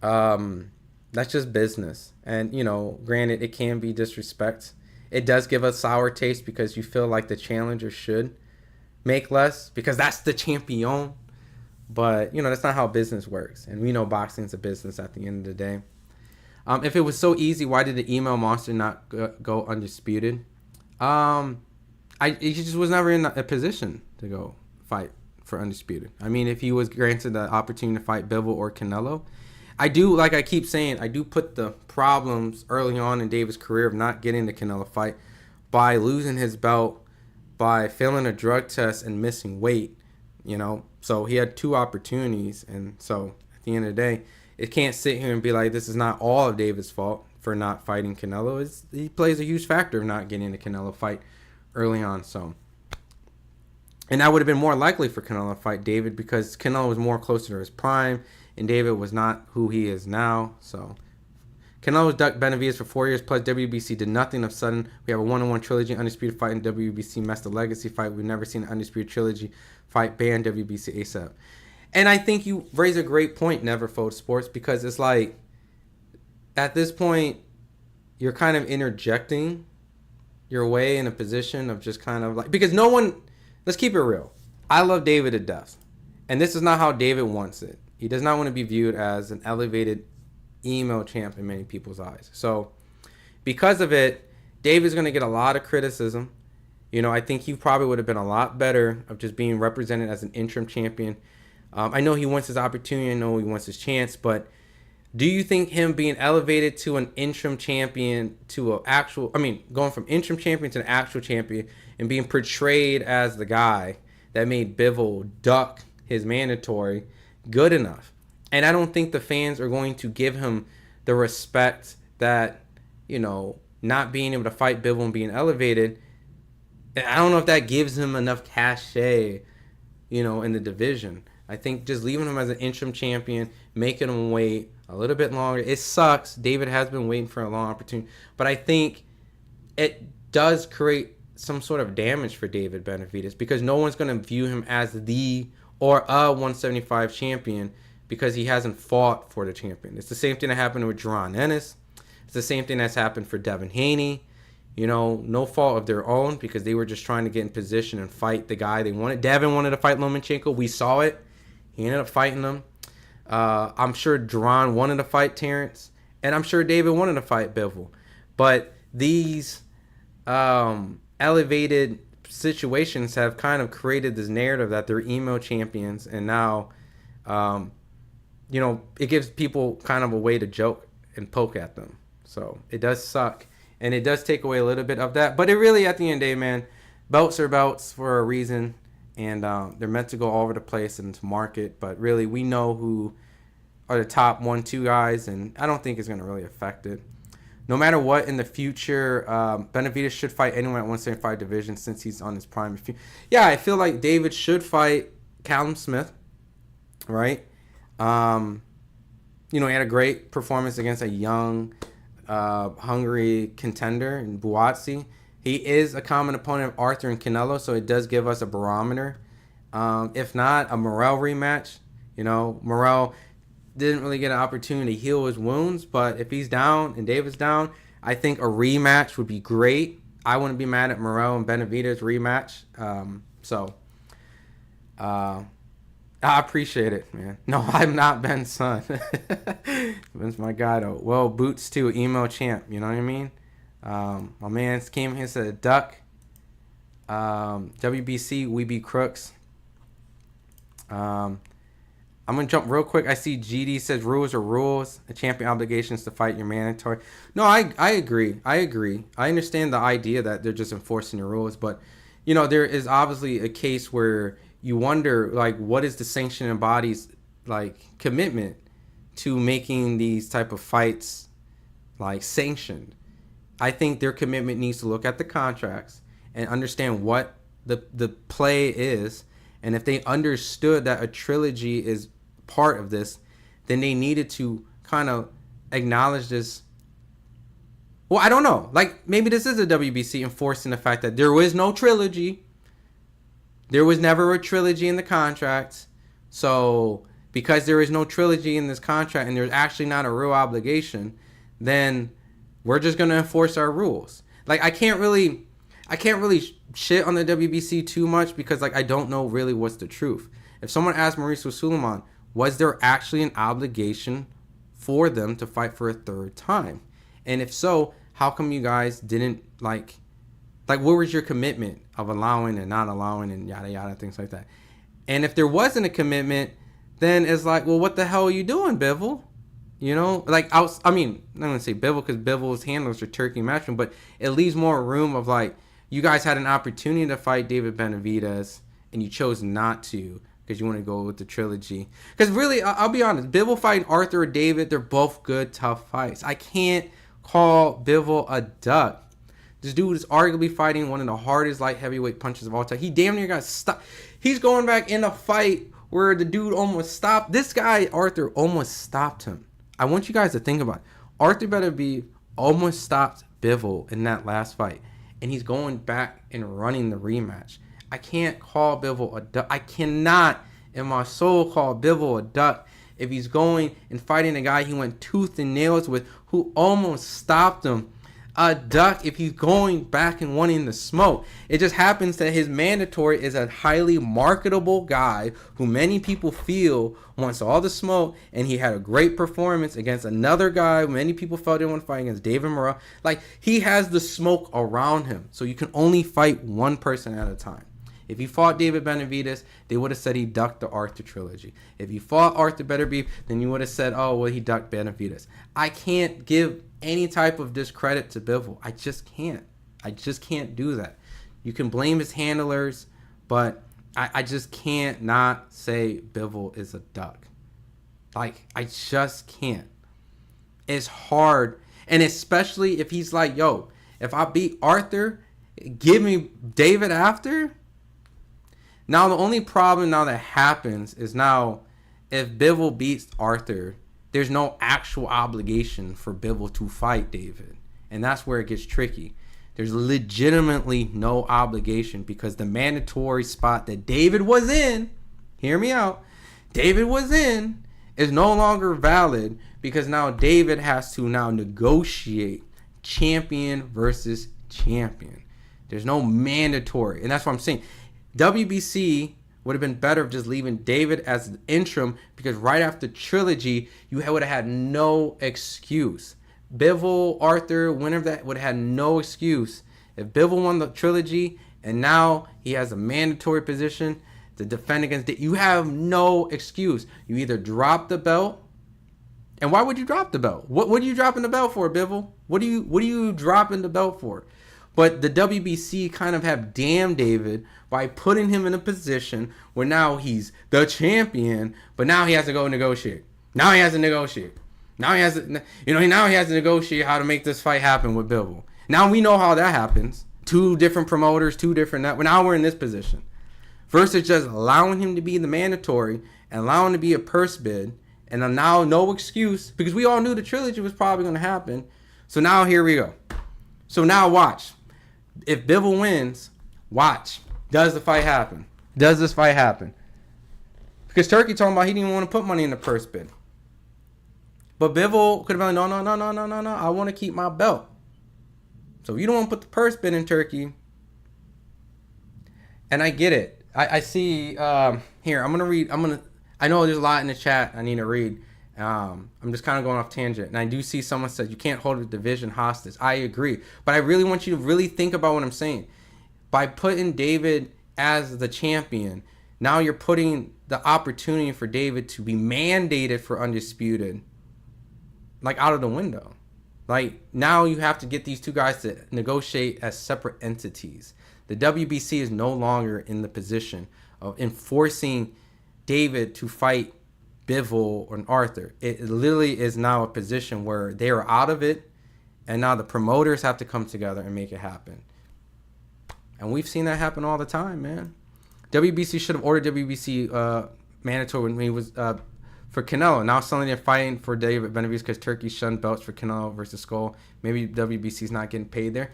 that's just business. And, you know, granted, it can be disrespect. It does give a sour taste because you feel like the challenger should make less because that's the champion. But, you know, that's not how business works. And we know boxing's a business at the end of the day. If it was so easy, why did the email monster not go undisputed? He just was never in a position to go fight for undisputed. I mean, if he was granted the opportunity to fight Bivol or Canelo, I do, like I keep saying, I do put the problems early on in David's career of not getting the Canelo fight by losing his belt, by failing a drug test and missing weight, you know. So he had two opportunities, and so at the end of the day, it can't sit here and be like this is not all of David's fault for not fighting Canelo. He plays a huge factor of not getting the Canelo fight early on. So, and that would have been more likely for Canelo to fight David because Canelo was more closer to his prime, and David was not who he is now. So, Canelo's ducked Benavidez for 4 years plus WBC did nothing of sudden. We have a 1-on-1 trilogy undisputed fight in WBC messed the legacy fight. We've never seen an undisputed trilogy fight ban WBC ASAP. And I think you raise a great point, Neverfold Sports, because it's like at this point you're kind of interjecting your way in a position of just kind of like, because no one, let's keep it real. I love David to death. And this is not how David wants it. He does not want to be viewed as an elevated email champ in many people's eyes. So because of it, David's going to get a lot of criticism. You know, I think he probably would have been a lot better of just being represented as an interim champion. I know he wants his opportunity. I know he wants his chance. But do you think him being elevated to an interim champion to an actual, I mean, going from interim champion to an actual champion and being portrayed as the guy that made Bivol duck his mandatory good enough? And I don't think the fans are going to give him the respect that, not being able to fight Bivol and being elevated, I don't know if that gives him enough cachet, in the division. I think just leaving him as an interim champion, making him wait a little bit longer. It sucks. David has been waiting for a long opportunity. But I think it does create some sort of damage for David Benavidez because no one's going to view him as a 175 champion because he hasn't fought for the champion. It's the same thing that happened with Jaron Ennis. It's the same thing that's happened for Devin Haney. No fault of their own because they were just trying to get in position and fight the guy they wanted. Devin wanted to fight Lomachenko. We saw it. He ended up fighting him. I'm sure Jaron wanted to fight Terrence. And I'm sure David wanted to fight Bivol. But these elevated situations have kind of created this narrative that they're emo champions. And now, it gives people kind of a way to joke and poke at them. So it does suck. And it does take away a little bit of that. But it really, at the end of the day, man, belts are belts for a reason. And they're meant to go all over the place and to market. But really, we know who are the top 1-2 guys. And I don't think it's going to really affect it. No matter what in the future, Benavidez should fight anyone at 175 division since he's on his prime. Yeah, I feel like David should fight Callum Smith. Right? He had a great performance against a young, hungry contender in Buatsi. He is a common opponent of Artur and Canelo, so it does give us a barometer. If not, a Morrell rematch. Morrell didn't really get an opportunity to heal his wounds, but if he's down and David's down, I think a rematch would be great. I wouldn't be mad at Morrell and Benavidez rematch. I appreciate it, man. No, I'm not Ben's son. Ben's my guy, though. Well, Boots, too, emo champ. You know what I mean? My man came here and said, duck. WBC, we be crooks. I'm going to jump real quick. I see GD says rules are rules. A champion obligations to fight your mandatory. No, I agree. I understand the idea that they're just enforcing the rules. But, there is obviously a case where you wonder, what is the sanctioning body's, commitment to making these type of fights, sanctioned. I think their commitment needs to look at the contracts and understand what the play is. And if they understood that a trilogy is part of this, then they needed to kind of acknowledge this. Well, I don't know. Maybe this is a WBC enforcing the fact that there was no trilogy. There was never a trilogy in the contract. So because there is no trilogy in this contract and there's actually not a real obligation, then we're just going to enforce our rules. I can't really shit on the WBC too much because I don't know really what's the truth. If someone asked Mauricio Suleiman, was there actually an obligation for them to fight for a third time? And if so, how come you guys didn't what was your commitment of allowing and not allowing and yada yada, things like that? And if there wasn't a commitment, then it's well, what the hell are you doing, Bivol? I'm not going to say Bivol because Bivol's handlers are turkey matching, but it leaves more room of you guys had an opportunity to fight David Benavidez and you chose not to because you want to go with the trilogy. Because really, I'll be honest, Bivol fighting Artur or David, they're both good, tough fights. I can't call Bivol a duck. This dude is arguably fighting one of the hardest light heavyweight punches of all time. He damn near got stopped. He's going back in a fight where the dude almost stopped. This guy, Artur, almost stopped him. I want you guys to think about it. Artur Beterbiev almost stopped Bivol in that last fight. And he's going back and running the rematch. I can't call Bivol a duck. I cannot in my soul call Bivol a duck if he's going and fighting a guy he went tooth and nails with who almost stopped him. A duck if he's going back and wanting the smoke. It just happens that his mandatory is a highly marketable guy who many people feel wants all the smoke, and he had a great performance against another guy who many people felt didn't want to fight against, David Morrell. He has the smoke around him, so you can only fight one person at a time. If he fought David Benavidez, they would have said he ducked the Artur trilogy. If he fought Artur Beterbiev, then you would have said, oh, well, he ducked Benavidez. I can't give any type of discredit to Bivol. I just can't do that. You can blame his handlers, but I just can't not say Bivol is a duck. I just can't. It's hard. And especially if he's like, yo, if I beat Artur, give me David after. Now, the only problem now that happens is now if Bivol beats Artur, there's no actual obligation for Bivol to fight David. And that's where it gets tricky. There's legitimately no obligation because the mandatory spot that David was in, hear me out, David was in, is no longer valid because now David has to now negotiate champion versus champion. There's no mandatory. And that's what I'm saying. WBC would have been better of just leaving David as the interim because right after Trilogy, you would have had no excuse. Bivol, Artur, winner of that would have had no excuse. If Bivol won the Trilogy and now he has a mandatory position to defend against it, you have no excuse. You either drop the belt, and why would you drop the belt? What are you dropping the belt for, Bivol? What are you dropping the belt for? But the WBC kind of have damned David by putting him in a position where now he's the champion, but now he has to go negotiate. Now he has to negotiate. Now he has to, now he has to negotiate how to make this fight happen with Bivol. Now we know how that happens. 2 different promoters, 2 different networks. Now we're in this position. Versus just allowing him to be the mandatory and allowing him to be a purse bid. And then now no excuse because we all knew the Trilogy was probably going to happen. So now here we go. So now watch. If Bivol wins, watch. Does the fight happen? Does this fight happen? Because Turkey talking about he didn't even want to put money in the purse bid. But Bivol could have been like, no. I want to keep my belt. So if you don't want to put the purse bid in Turkey, and I get it. I see, here, I'm going to read. I know there's a lot in the chat I need to read. I'm just kind of going off tangent. And I do see someone said you can't hold a division hostage. I agree. But I really want you to really think about what I'm saying. By putting David as the champion, now you're putting the opportunity for David to be mandated for Undisputed like out of the window. Like now you have to get these 2 guys to negotiate as separate entities. The WBC is no longer in the position of enforcing David to fight Bivol or Artur. It literally is now a position where they are out of it, and now the promoters have to come together and make it happen. And we've seen that happen all the time, man. WBC should have ordered WBC mandatory when he was for Canelo. Now suddenly they're fighting for David Benavidez because Turkey shunned belts for Canelo versus Skull. Maybe WBC's not getting paid there.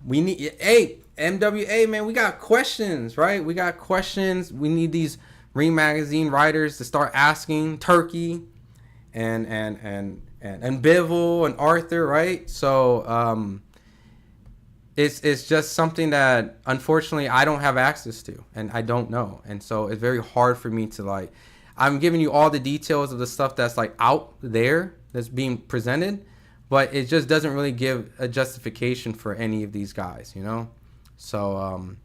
We need, hey, MWA, man, we got questions, right? We got questions. We need these Ring Magazine writers to start asking Turkey and Bivol and Artur, right? So it's just something that unfortunately I don't have access to and I don't know. And so it's very hard for me to like, I'm giving you all the details of the stuff that's like out there that's being presented, but it just doesn't really give a justification for any of these guys, you know? So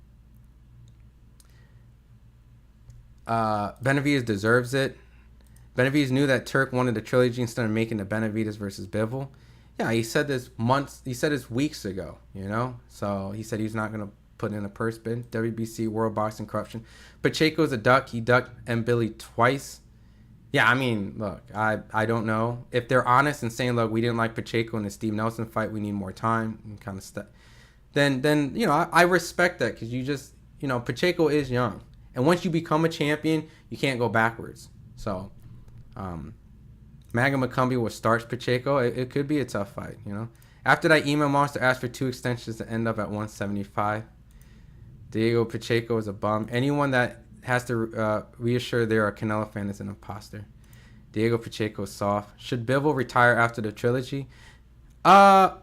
Benavidez deserves it. Benavidez knew that Turk wanted the Trilogy instead of making the Benavidez versus Bivol. Yeah, he said this weeks ago, you know? So he said he's not going to put in a purse bid. WBC, World Boxing Corruption. Pacheco's a duck. He ducked M. Billy twice. Yeah, I mean, look, I don't know. If they're honest and saying, look, we didn't like Pacheco in the Steve Nelson fight, we need more time and kind of stuff, then you know, I respect that because you just, you know, Pacheco is young. And once you become a champion, you can't go backwards. So, Maga McCumbee will starch Pacheco. It could be a tough fight, you know. After that, Email Monster asked for 2 extensions to end up at 175. Diego Pacheco is a bum. Anyone that has to reassure they're a Canelo fan is an imposter. Diego Pacheco is soft. Should Bivol retire after the Trilogy? I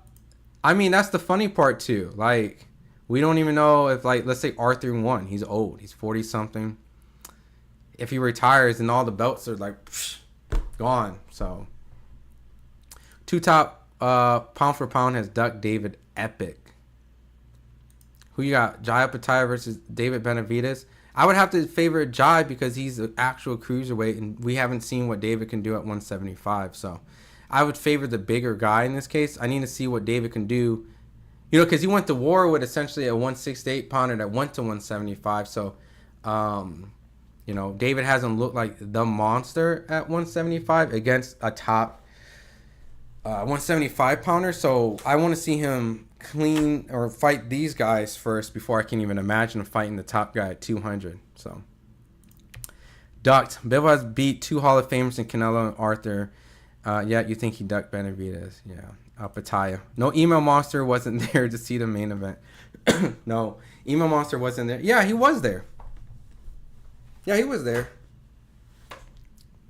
mean, that's the funny part too. Like, we don't even know if, like, let's say Artur won. He's old. He's 40-something. If he retires, then all the belts are, like, gone. So, 2 top pound for pound has ducked David Epic. Who you got? Jai Pataya versus David Benavidez. I would have to favor Jai because he's an actual cruiserweight, and we haven't seen what David can do at 175. So, I would favor the bigger guy in this case. I need to see what David can do. You know, because he went to war with essentially a 168 pounder that went to 175. So, you know, David hasn't looked like the monster at 175 against a top 175 pounder. So I want to see him clean or fight these guys first before I can even imagine fighting the top guy at 200. So ducked. Bivol has beat 2 Hall of Famers in Canelo and Artur. Yeah, you think he ducked Benavidez? Yeah. Pataya. No, Email Monster wasn't there to see the main event. No, Email Monster wasn't there. Yeah, he was there. Yeah, he was there.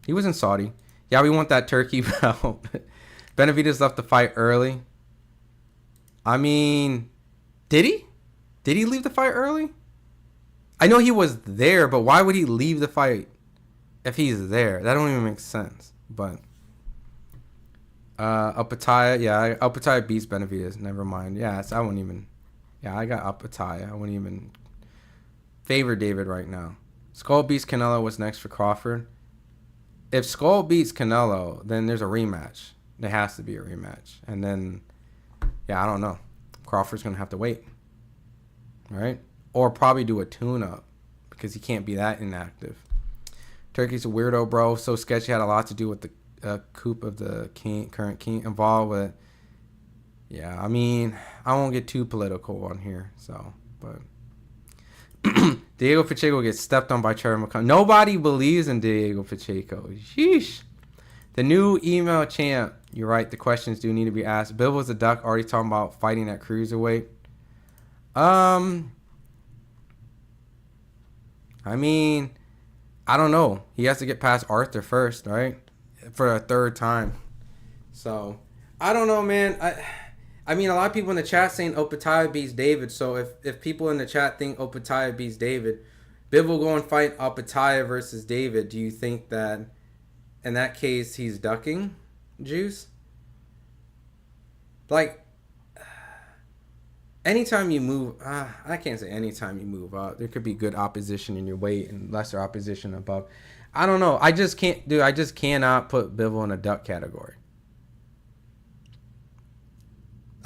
He was in Saudi. Yeah, we want that turkey belt. Benavidez left the fight early. I mean, did he? Did he leave the fight early? I know he was there, but why would he leave the fight if he's there? That don't even make sense. But Pataya, yeah, Pataya beats Benavidez. Never mind. Yeah, I wouldn't even. Yeah, I got Pataya. I wouldn't even favor David right now. Skull beats Canelo. What's next for Crawford? If Skull beats Canelo, then there's a rematch. There has to be a rematch. And then, yeah, I don't know. Crawford's going to have to wait. Right? Or probably do a tune-up because he can't be that inactive. Turkey's a weirdo, bro. So sketchy. Had a lot to do with the coup of the current king involved with. Yeah, I mean, I won't get too political on here. So, but Diego Pacheco gets stepped on by Trevor McConnell. Nobody believes in Diego Pacheco. Sheesh. The new email champ. You're right. The questions do need to be asked. Bivol's a duck. Already talking about fighting at cruiserweight. I mean, I don't know. He has to get past Artur first, right? For a third time. So, I don't know, man. I mean, a lot of people in the chat saying Opataya beats David. So if people in the chat think Opataya beats David, Bivol go and fight Opataya versus David. Do you think that in that case he's ducking Juice? Like, anytime you move, I can't say anytime you move up. There could be good opposition in your weight and lesser opposition above. I don't know. I just can't, dude. I just cannot put Bivol in a duck category.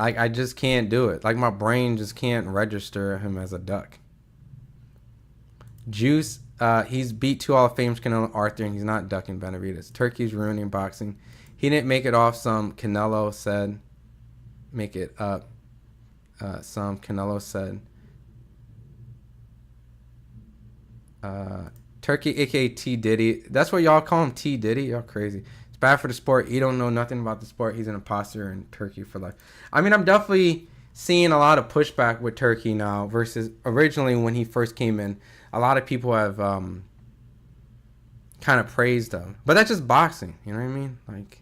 I just can't do it. Like, my brain just can't register him as a duck. Juice, he's beat 2 Hall of Famers, Canelo, Artur, and he's not ducking Benavidez. Turkey's ruining boxing. He didn't make it off some, Canelo said. Make it up. Some, Canelo said. Turkey, a.k.a. T. Diddy. That's what y'all call him, T. Diddy? Y'all crazy. Bad for the sport. He don't know nothing about the sport. He's an imposter in Turkey for life. I mean, I'm definitely seeing a lot of pushback with Turkey now versus originally when he first came in. A lot of people have kind of praised him. But that's just boxing. You know what I mean? Like,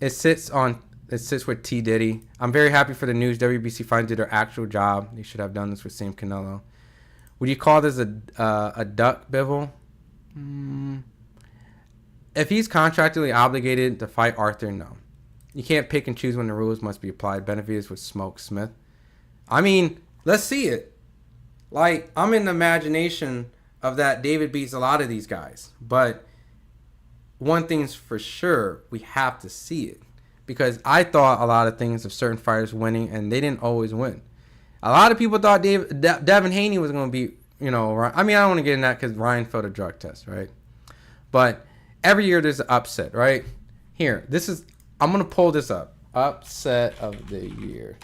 it sits with T. Diddy. I'm very happy for the news. WBC finally did their actual job. They should have done this with Sam Canelo. Would you call this a duck, Bivol? If he's contractually obligated to fight Artur, no. You can't pick and choose when the rules must be applied. Benavidez would smoke Smith. I mean, let's see it. Like, I'm in the imagination of that David beats a lot of these guys. But one thing's for sure, we have to see it. Because I thought a lot of things of certain fighters winning, and they didn't always win. A lot of people thought Devin Haney was going to be, you know, I mean, I don't want to get in that because Ryan failed a drug test, right? But every year there's an upset, right? Here, I'm going to pull this up. Upset of the year.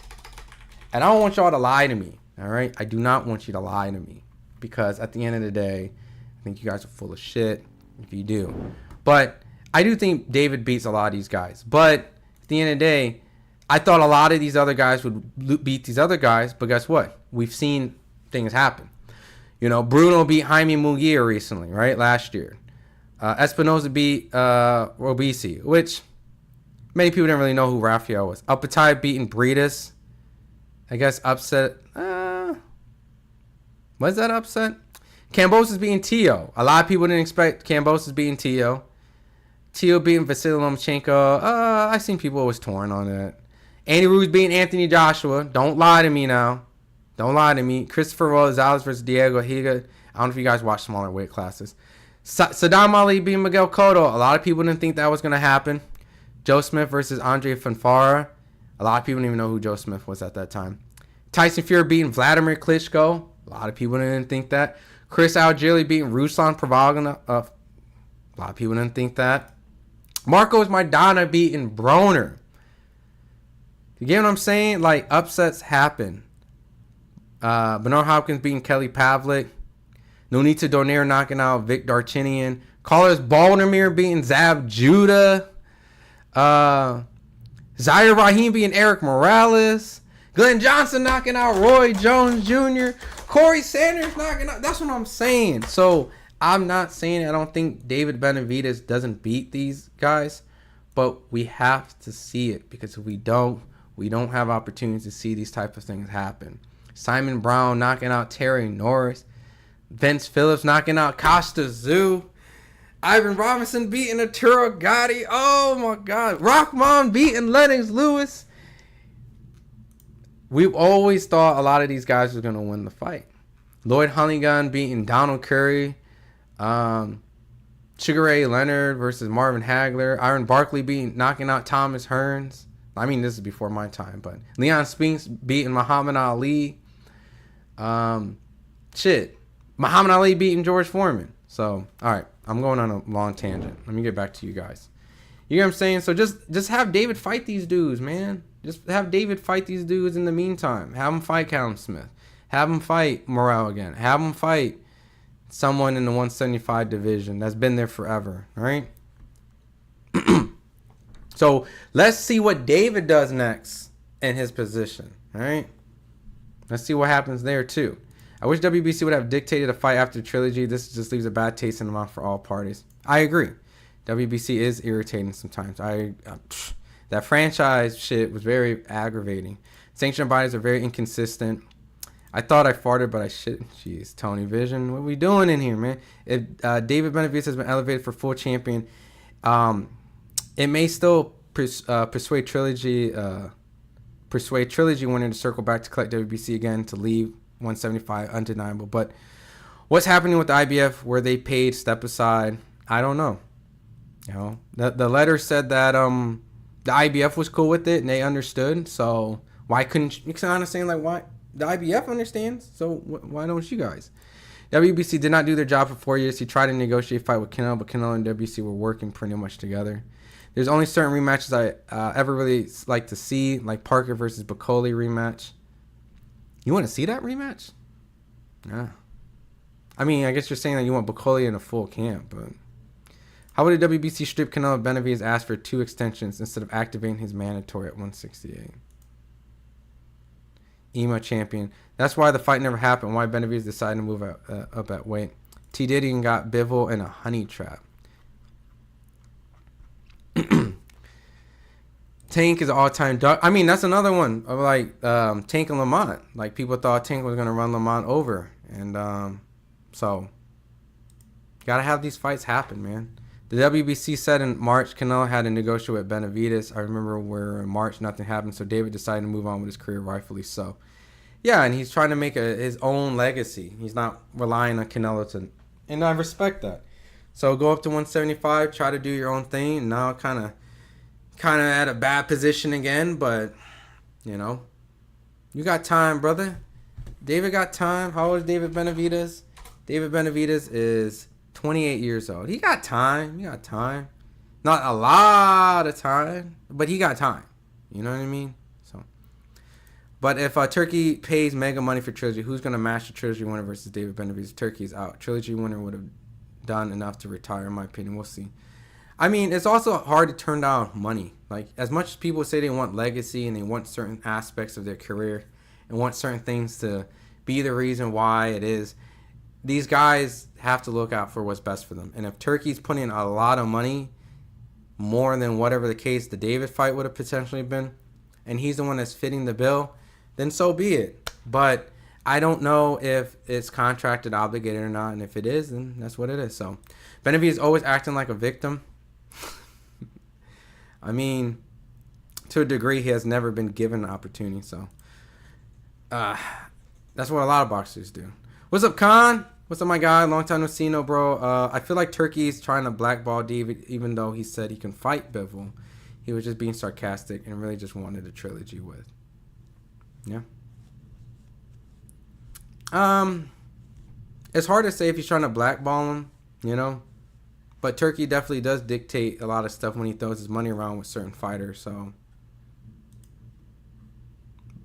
And I don't want y'all to lie to me, all right? I do not want you to lie to me. Because at the end of the day, I think you guys are full of shit if you do. But I do think David beats a lot of these guys. But at the end of the day, I thought a lot of these other guys would beat these other guys. But guess what? We've seen things happen. You know, Bruno beat Jaime Munguia recently, right? Last year. Espinoza beat Robisi, which many people didn't really know who Rafael was. Alpatai beating Breedis. I guess upset. Was that upset? Kambosos beating Tio. A lot of people didn't expect Kambosos beating Tio. Tio beating Vasily Lomachenko. I seen people was torn on it. Andy Ruiz beating Anthony Joshua. Don't lie to me now. Don't lie to me. Christopher Rosales versus Diego Higa. I don't know if you guys watch smaller weight classes. Saddam Ali beating Miguel Cotto. A lot of people didn't think that was going to happen. Joe Smith versus Andre Fanfara. A lot of people didn't even know who Joe Smith was at that time. Tyson Fury beating Vladimir Klitschko. A lot of people didn't think that. Chris Algieri beating Ruslan Provalgina. A lot of people didn't think that. Marco's Maidana beating Broner. You get what I'm saying? Like, upsets happen. Bernard Hopkins beating Kelly Pavlik. Nonita Donaire knocking out Vic Darchinyan. Carlos Baldomir beating Zab Judah. Zaire Rahim beating Eric Morales. Glenn Johnson knocking out Roy Jones Jr. Corey Sanders knocking out. That's what I'm saying. So I'm not saying I don't think David Benavidez doesn't beat these guys, but we have to see it, because if we don't have opportunities to see these type of things happen. Simon Brown knocking out Terry Norris. Vince Phillips knocking out Costa Zoo. Ivan Robinson beating Arturo Gatti. Oh my God. Rockman beating Lennox Lewis. We've always thought a lot of these guys were going to win the fight. Lloyd Hunnigan beating Donald Curry. Sugar Ray Leonard versus Marvin Hagler. Iron Barkley knocking out Thomas Hearns. I mean, this is before my time, but Leon Spinks beating Muhammad Ali. Muhammad Ali beating George Foreman. So, all right, I'm going on a long tangent. Let me get back to you guys. You know what I'm saying? So just have David fight these dudes, man. Just have David fight these dudes in the meantime. Have him fight Callum Smith. Have him fight Morrell again. Have him fight someone in the 175 division that's been there forever, all right? So let's see what David does next in his position, all right? Let's see what happens there, too. I wish WBC would have dictated a fight after Trilogy. This just leaves a bad taste in the mouth for all parties. I agree. WBC is irritating sometimes. That franchise shit was very aggravating. Sanctioning bodies are very inconsistent. I thought I farted, but I shouldn't. Jeez, Tony Vision, what are we doing in here, man? If David Benavidez has been elevated for full champion, it may still persuade Trilogy winner to circle back to collect WBC again to leave 175 undeniable. But what's happening with the IBF where they paid step aside? I don't know. You know, the letter said that the IBF was cool with it and they understood. So why couldn't you kind of saying like why the IBF understands? So why don't you guys? WBC did not do their job for 4 years. He tried to negotiate a fight with Canelo, but Canelo and WBC were working pretty much together. There's only certain rematches I ever really like to see, like Parker versus Bacoli rematch. You want to see that rematch? Yeah. I mean, I guess you're saying that you want Bacoli in a full camp, but how would a WBC strip Canelo Benavidez ask for 2 extensions instead of activating his mandatory at 168? EMA champion. That's why the fight never happened. Why Benavidez decided to move up at weight. T. Diddy got Bivol in a honey trap. Tank is an all-time dog. I mean, that's another one of like Tank and Lamont. Like people thought Tank was gonna run Lamont over, and so gotta have these fights happen, man. The WBC said in March Canelo had to negotiate with Benavidez. I remember where in March nothing happened, so David decided to move on with his career, rightfully so. Yeah, and he's trying to make his own legacy. He's not relying on Canelo to, and I respect that. So go up to 175, try to do your own thing. Now kind of at a bad position again, but you know, you got time, brother. David got time. How old is David Benavidez? David Benavidez is 28 years old. He got time. He got time. Not a lot of time, but he got time. You know what I mean? So, but if Turkey pays mega money for Trilogy, who's going to match the Trilogy winner versus David Benavidez? Turkey's out. Trilogy winner would have done enough to retire, in my opinion. We'll see. I mean, it's also hard to turn down money. Like, as much as people say they want legacy and they want certain aspects of their career and want certain things to be the reason why it is, these guys have to look out for what's best for them. And if Turkey's putting in a lot of money, more than whatever the case the David fight would have potentially been, and he's the one that's fitting the bill, then so be it. But I don't know if it's contracted, obligated or not. And if it is, then that's what it is. So Benavidez is always acting like a victim. I mean, to a degree, he has never been given an opportunity. So that's what a lot of boxers do. What's up, Khan? What's up, my guy? Long time no see, no, bro. I feel like Turkey's trying to blackball David, even though he said he can fight Bivol. He was just being sarcastic and really just wanted a trilogy with. Yeah. It's hard to say if he's trying to blackball him, you know. But Turkey definitely does dictate a lot of stuff when he throws his money around with certain fighters. So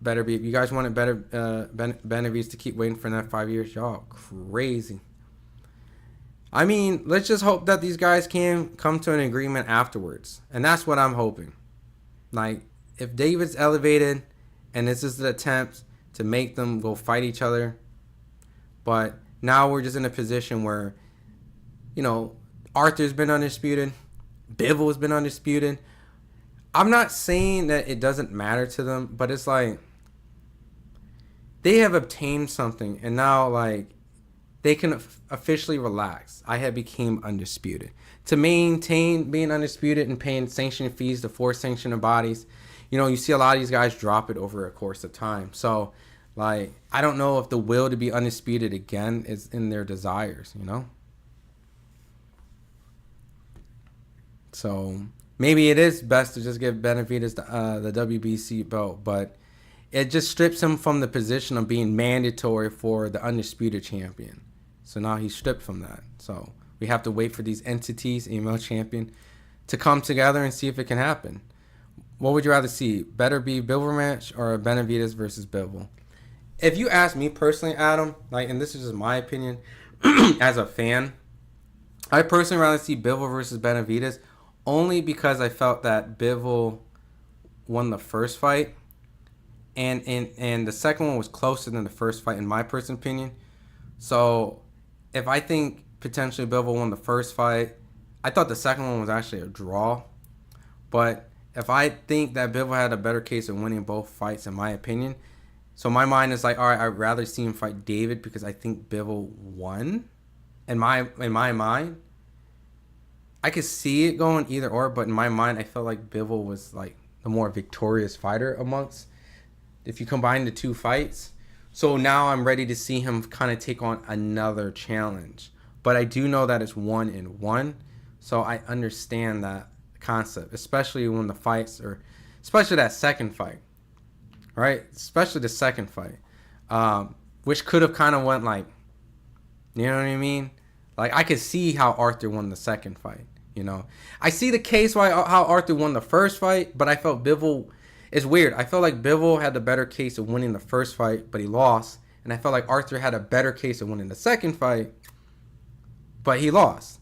Beterbiev, you guys wanted Benavidez to keep waiting for that 5 years? Y'all crazy. I mean, let's just hope that these guys can come to an agreement afterwards. And that's what I'm hoping. Like, if David's elevated and this is the attempt to make them go fight each other, but now we're just in a position where, you know, Artur's been undisputed, Bivol's been undisputed. I'm not saying that it doesn't matter to them, but it's like they have obtained something, and now, like, they can officially relax. I have became undisputed. To maintain being undisputed and paying sanctioning fees to force sanctioning bodies, you know, you see a lot of these guys drop it over a course of time. So, like, I don't know if the will to be undisputed again is in their desires, you know? So, maybe it is best to just give Benavidez the WBC belt, but it just strips him from the position of being mandatory for the undisputed champion. So now he's stripped from that. So we have to wait for these entities, email champion, to come together and see if it can happen. What would you rather see? Beterbiev Bivol match or Benavidez versus Bivol? If you ask me personally, Adam, like, and this is just my opinion as a fan, I personally rather see Bivol versus Benavidez only because I felt that Bivol won the first fight, and the second one was closer than the first fight in my personal opinion. So if I think potentially Bivol won the first fight, I thought the second one was actually a draw. But if I think that Bivol had a better case of winning both fights, in my opinion, so my mind is like, all right, I'd rather see him fight David because I think Bivol won. In my mind, I could see it going either or, but in my mind, I felt like Bivol was like the more victorious fighter amongst, if you combine the two fights. So now I'm ready to see him kind of take on another challenge. But I do know that it's 1-1. So I understand that concept, especially when the fights are, especially that second fight, right? Especially the second fight, which could have kind of went like, you know what I mean? Like, I could see how Artur won the second fight, you know? I see the case why how Artur won the first fight, but I felt Bivol, it's weird. I felt like Bivol had the better case of winning the first fight, but he lost. And I felt like Artur had a better case of winning the second fight, but he lost.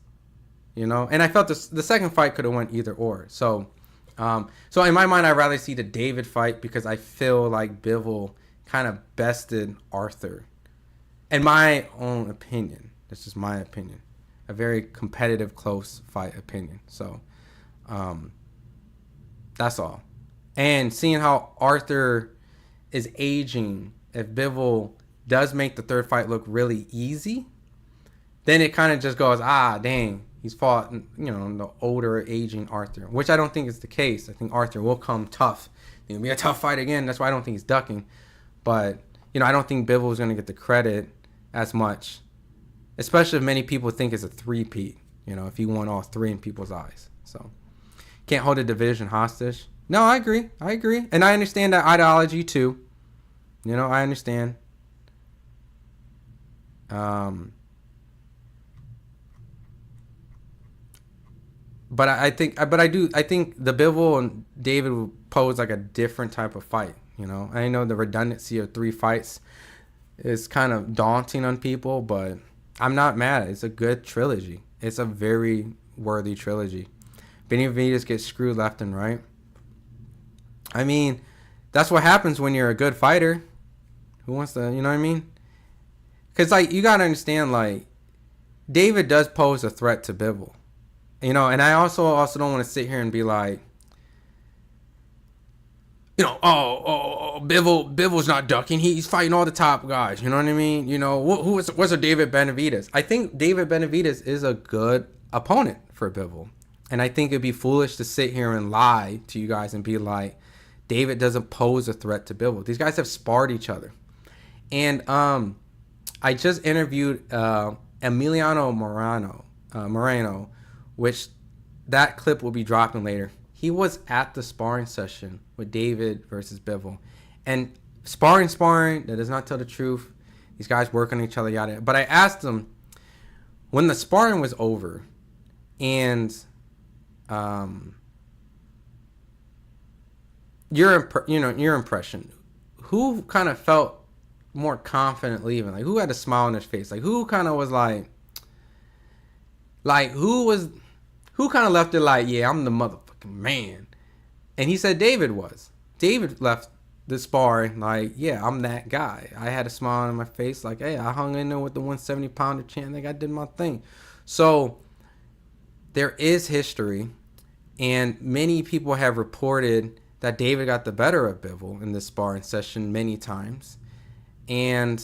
You know? And I felt the second fight could have went either or. So in my mind, I'd rather see the David fight because I feel like Bivol kind of bested Artur. In my own opinion. That's just my opinion. A very competitive, close fight opinion. So, that's all. And seeing how Artur is aging, if Bivol does make the third fight look really easy, then it kind of just goes, dang, he's fought, you know, the older, aging Artur, which I don't think is the case. I think Artur will come tough. It'll be a tough fight again. That's why I don't think he's ducking. But, you know, I don't think Bivol is going to get the credit as much, especially if many people think it's a three-peat, you know, if he won all three in people's eyes. So, can't hold a division hostage. No, I agree. And I understand that ideology too. You know, I understand. But I think the Bivol and David will pose like a different type of fight. You know, I know the redundancy of 3 fights is kind of daunting on people, but I'm not mad. It's a good trilogy. It's a very worthy trilogy. Benavidez gets screwed left and right. I mean, that's what happens when you're a good fighter. Who wants to, you know what I mean? Because, like, you got to understand, like, David does pose a threat to Bivol. You know, and I also don't want to sit here and be like, you know, Bivol's not ducking. He's fighting all the top guys. You know what I mean? You know, what's a David Benavidez? I think David Benavidez is a good opponent for Bivol. And I think it'd be foolish to sit here and lie to you guys and be like, David doesn't pose a threat to Bivol. These guys have sparred each other. And I just interviewed Emiliano Moreno, which that clip will be dropping later. He was at the sparring session with David versus Bivol. And sparring, that does not tell the truth. These guys work on each other, yada. But I asked him, when the sparring was over, And your impression, who kind of felt more confident leaving? Like, who had a smile on their face? Like, who kind of was like who kind of left it like, yeah, I'm the motherfucking man? And he said David was. David left the sparring like, yeah, I'm that guy. I had a smile on my face like, hey, I hung in there with the 170-pounder champ. Like, I did my thing. So there is history, and many people have reported that David got the better of Bivol in this sparring session many times. And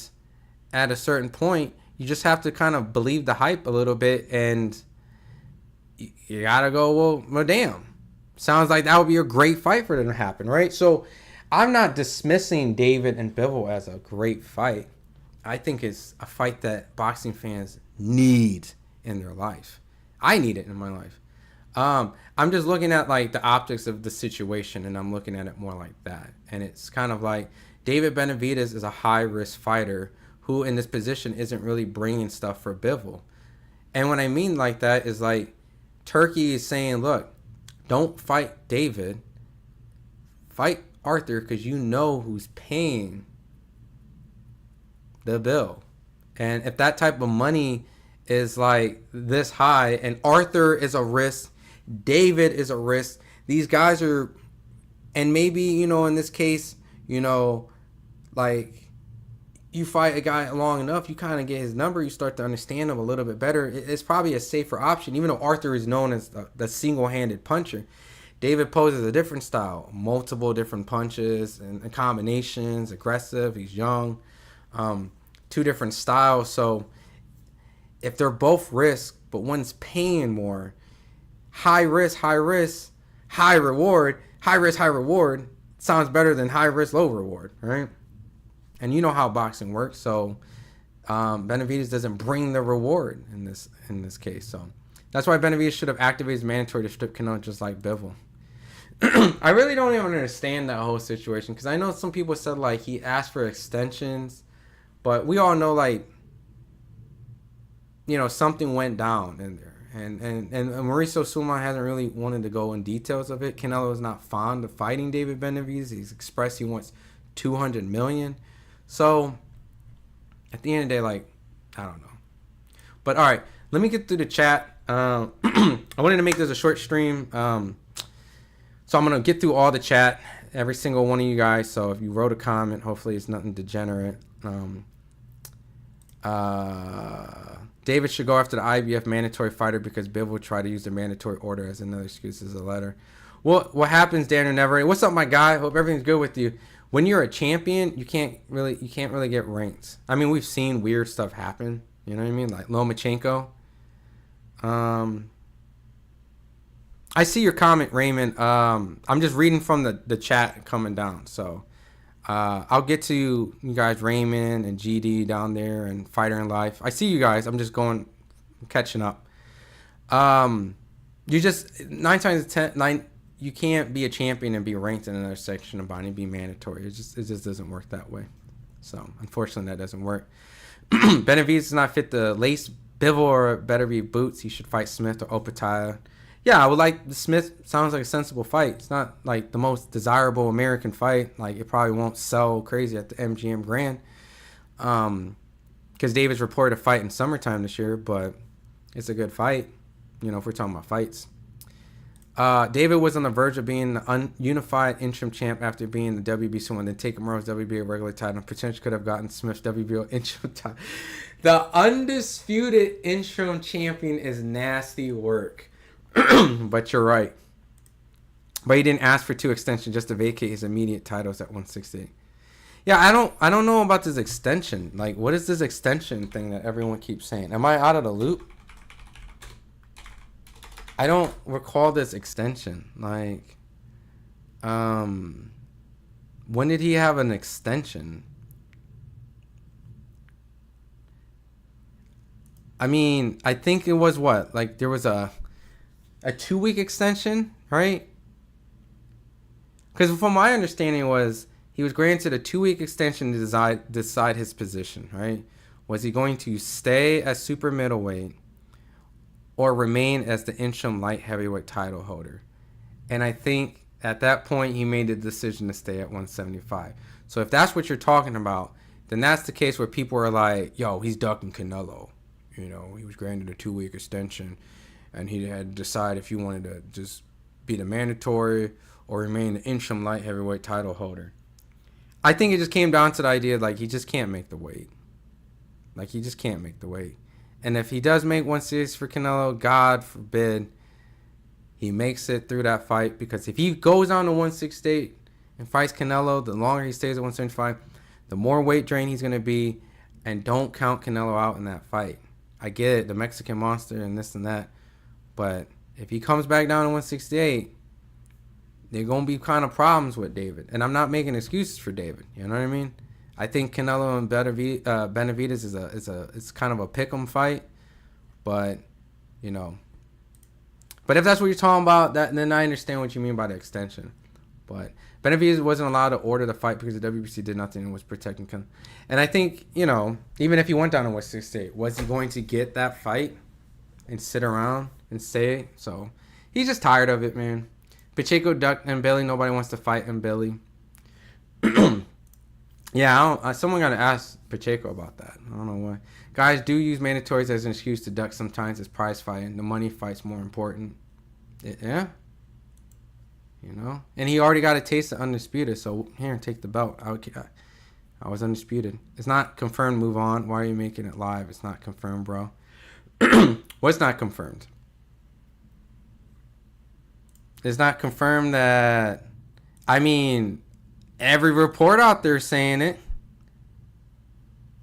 at a certain point, you just have to kind of believe the hype a little bit, and you gotta go, well, damn. Sounds like that would be a great fight for them to happen, right? So I'm not dismissing David and Bivol as a great fight. I think it's a fight that boxing fans need in their life. I need it in my life. I'm just looking at like the optics of the situation, and I'm looking at it more like that. And it's kind of like David Benavidez is a high-risk fighter who in this position isn't really bringing stuff for Bivol. And what I mean like that is like Turkey is saying, look, don't fight David. Fight Artur, because you know who's paying the bill. And if that type of money is like this high, and Artur is a risk, David is a risk, these guys are, and maybe, you know, in this case, you know, like you fight a guy long enough, you kind of get his number, you start to understand him a little bit better. It's probably a safer option, even though Artur is known as the single-handed puncher. David poses a different style, multiple different punches and combinations, aggressive, he's young, two different styles. So if they're both risk, but one's paying more, high risk, high reward, high risk, high reward sounds better than high risk, low reward, right? And you know how boxing works. So Benavidez doesn't bring the reward in this case. So that's why Benavidez should have activated his mandatory to strip Canelo just like Bivol. I really don't even understand that whole situation, because I know some people said like he asked for extensions, but we all know like, you know, something went down in there. And Mauricio Sulaiman hasn't really wanted to go in details of it. Canelo is not fond of fighting David Benavidez. He's expressed he wants $200 million. So at the end of the day, like, I don't know. But all right, let me get through the chat. I wanted to make this a short stream. So I'm going to get through all the chat, every single one of you guys. So if you wrote a comment, hopefully it's nothing degenerate. David should go after the IBF mandatory fighter because Bivol tried to use the mandatory order as another excuse as a letter. Well, what happens, Daniel Never? What's up, my guy? Hope everything's good with you. When you're a champion, you can't really get ranks. I mean, we've seen weird stuff happen. You know what I mean? Like Lomachenko. I see your comment, Raymond. I'm just reading from the chat coming down. So I'll get to you guys, Raymond and GD down there and Fighter in Life. I see you guys. I'm just catching up. You just 9 times 10, you can't be a champion and be ranked in another section of body and be mandatory. It just doesn't work that way. So unfortunately, that doesn't work. Benavidez does not fit the lace. Bivol or Beterbiev boots. He should fight Smith or Opataya. Yeah, I would like the Smith. Sounds like a sensible fight. It's not like the most desirable American fight. Like, it probably won't sell crazy at the MGM Grand. Because David's reported a fight in summertime this year, but it's a good fight. You know, if we're talking about fights. David was on the verge of being the unified interim champ after being the WBC one, then taking Morrow's WBA regular title, and potentially could have gotten Smith's WBO interim title. The undisputed interim champion is nasty work. But you're right. But he didn't ask for 2 extensions, just to vacate his immediate titles at 168. Yeah, I don't know about this extension. Like, what is this extension thing that everyone keeps saying? Am I out of the loop? I don't recall this extension. Like, when did he have an extension? I mean, I think it was what? Like, there was a 2-week extension, right? Because from my understanding was he was granted a 2-week extension to decide his position, right? Was he going to stay at super middleweight, or remain as the interim light heavyweight title holder. And I think at that point he made the decision to stay at 175. So if that's what you're talking about, then that's the case where people are like, yo, he's ducking Canelo. You know, he was granted a 2-week extension, and he had to decide if he wanted to just be the mandatory or remain the interim light heavyweight title holder. I think it just came down to the idea, like, he just can't make the weight. Like, he just can't make the weight. And if he does make 160 for Canelo, God forbid he makes it through that fight. Because if he goes on to 168 and fights Canelo, the longer he stays at 175, the more weight drain he's going to be. And don't count Canelo out in that fight. I get it, the Mexican monster and this and that. But if he comes back down to 168, there are going to be kind of problems with David. And I'm not making excuses for David. You know what I mean? I think Canelo and Benavidez is kind of a pick'em fight. But, you know. But if that's what you're talking about, then I understand what you mean by the extension. But Benavidez wasn't allowed to order the fight because the WBC did nothing and was protecting him. And I think, you know, even if he went down to 168, was he going to get that fight and sit around and stay? So he's just tired of it, man. Pacheco ducked and Billy. Nobody wants to fight him, Billy. Yeah, someone got to ask Pacheco about that. I don't know why. Guys do use mandatories as an excuse to duck sometimes. It's prize fighting. The money fight's more important. Yeah. You know? And he already got a taste of undisputed. So here, take the belt. I was undisputed. It's not confirmed. Move on. Why are you making it live? It's not confirmed, bro. What's not confirmed? It's not confirmed that... I mean... Every report out there saying it.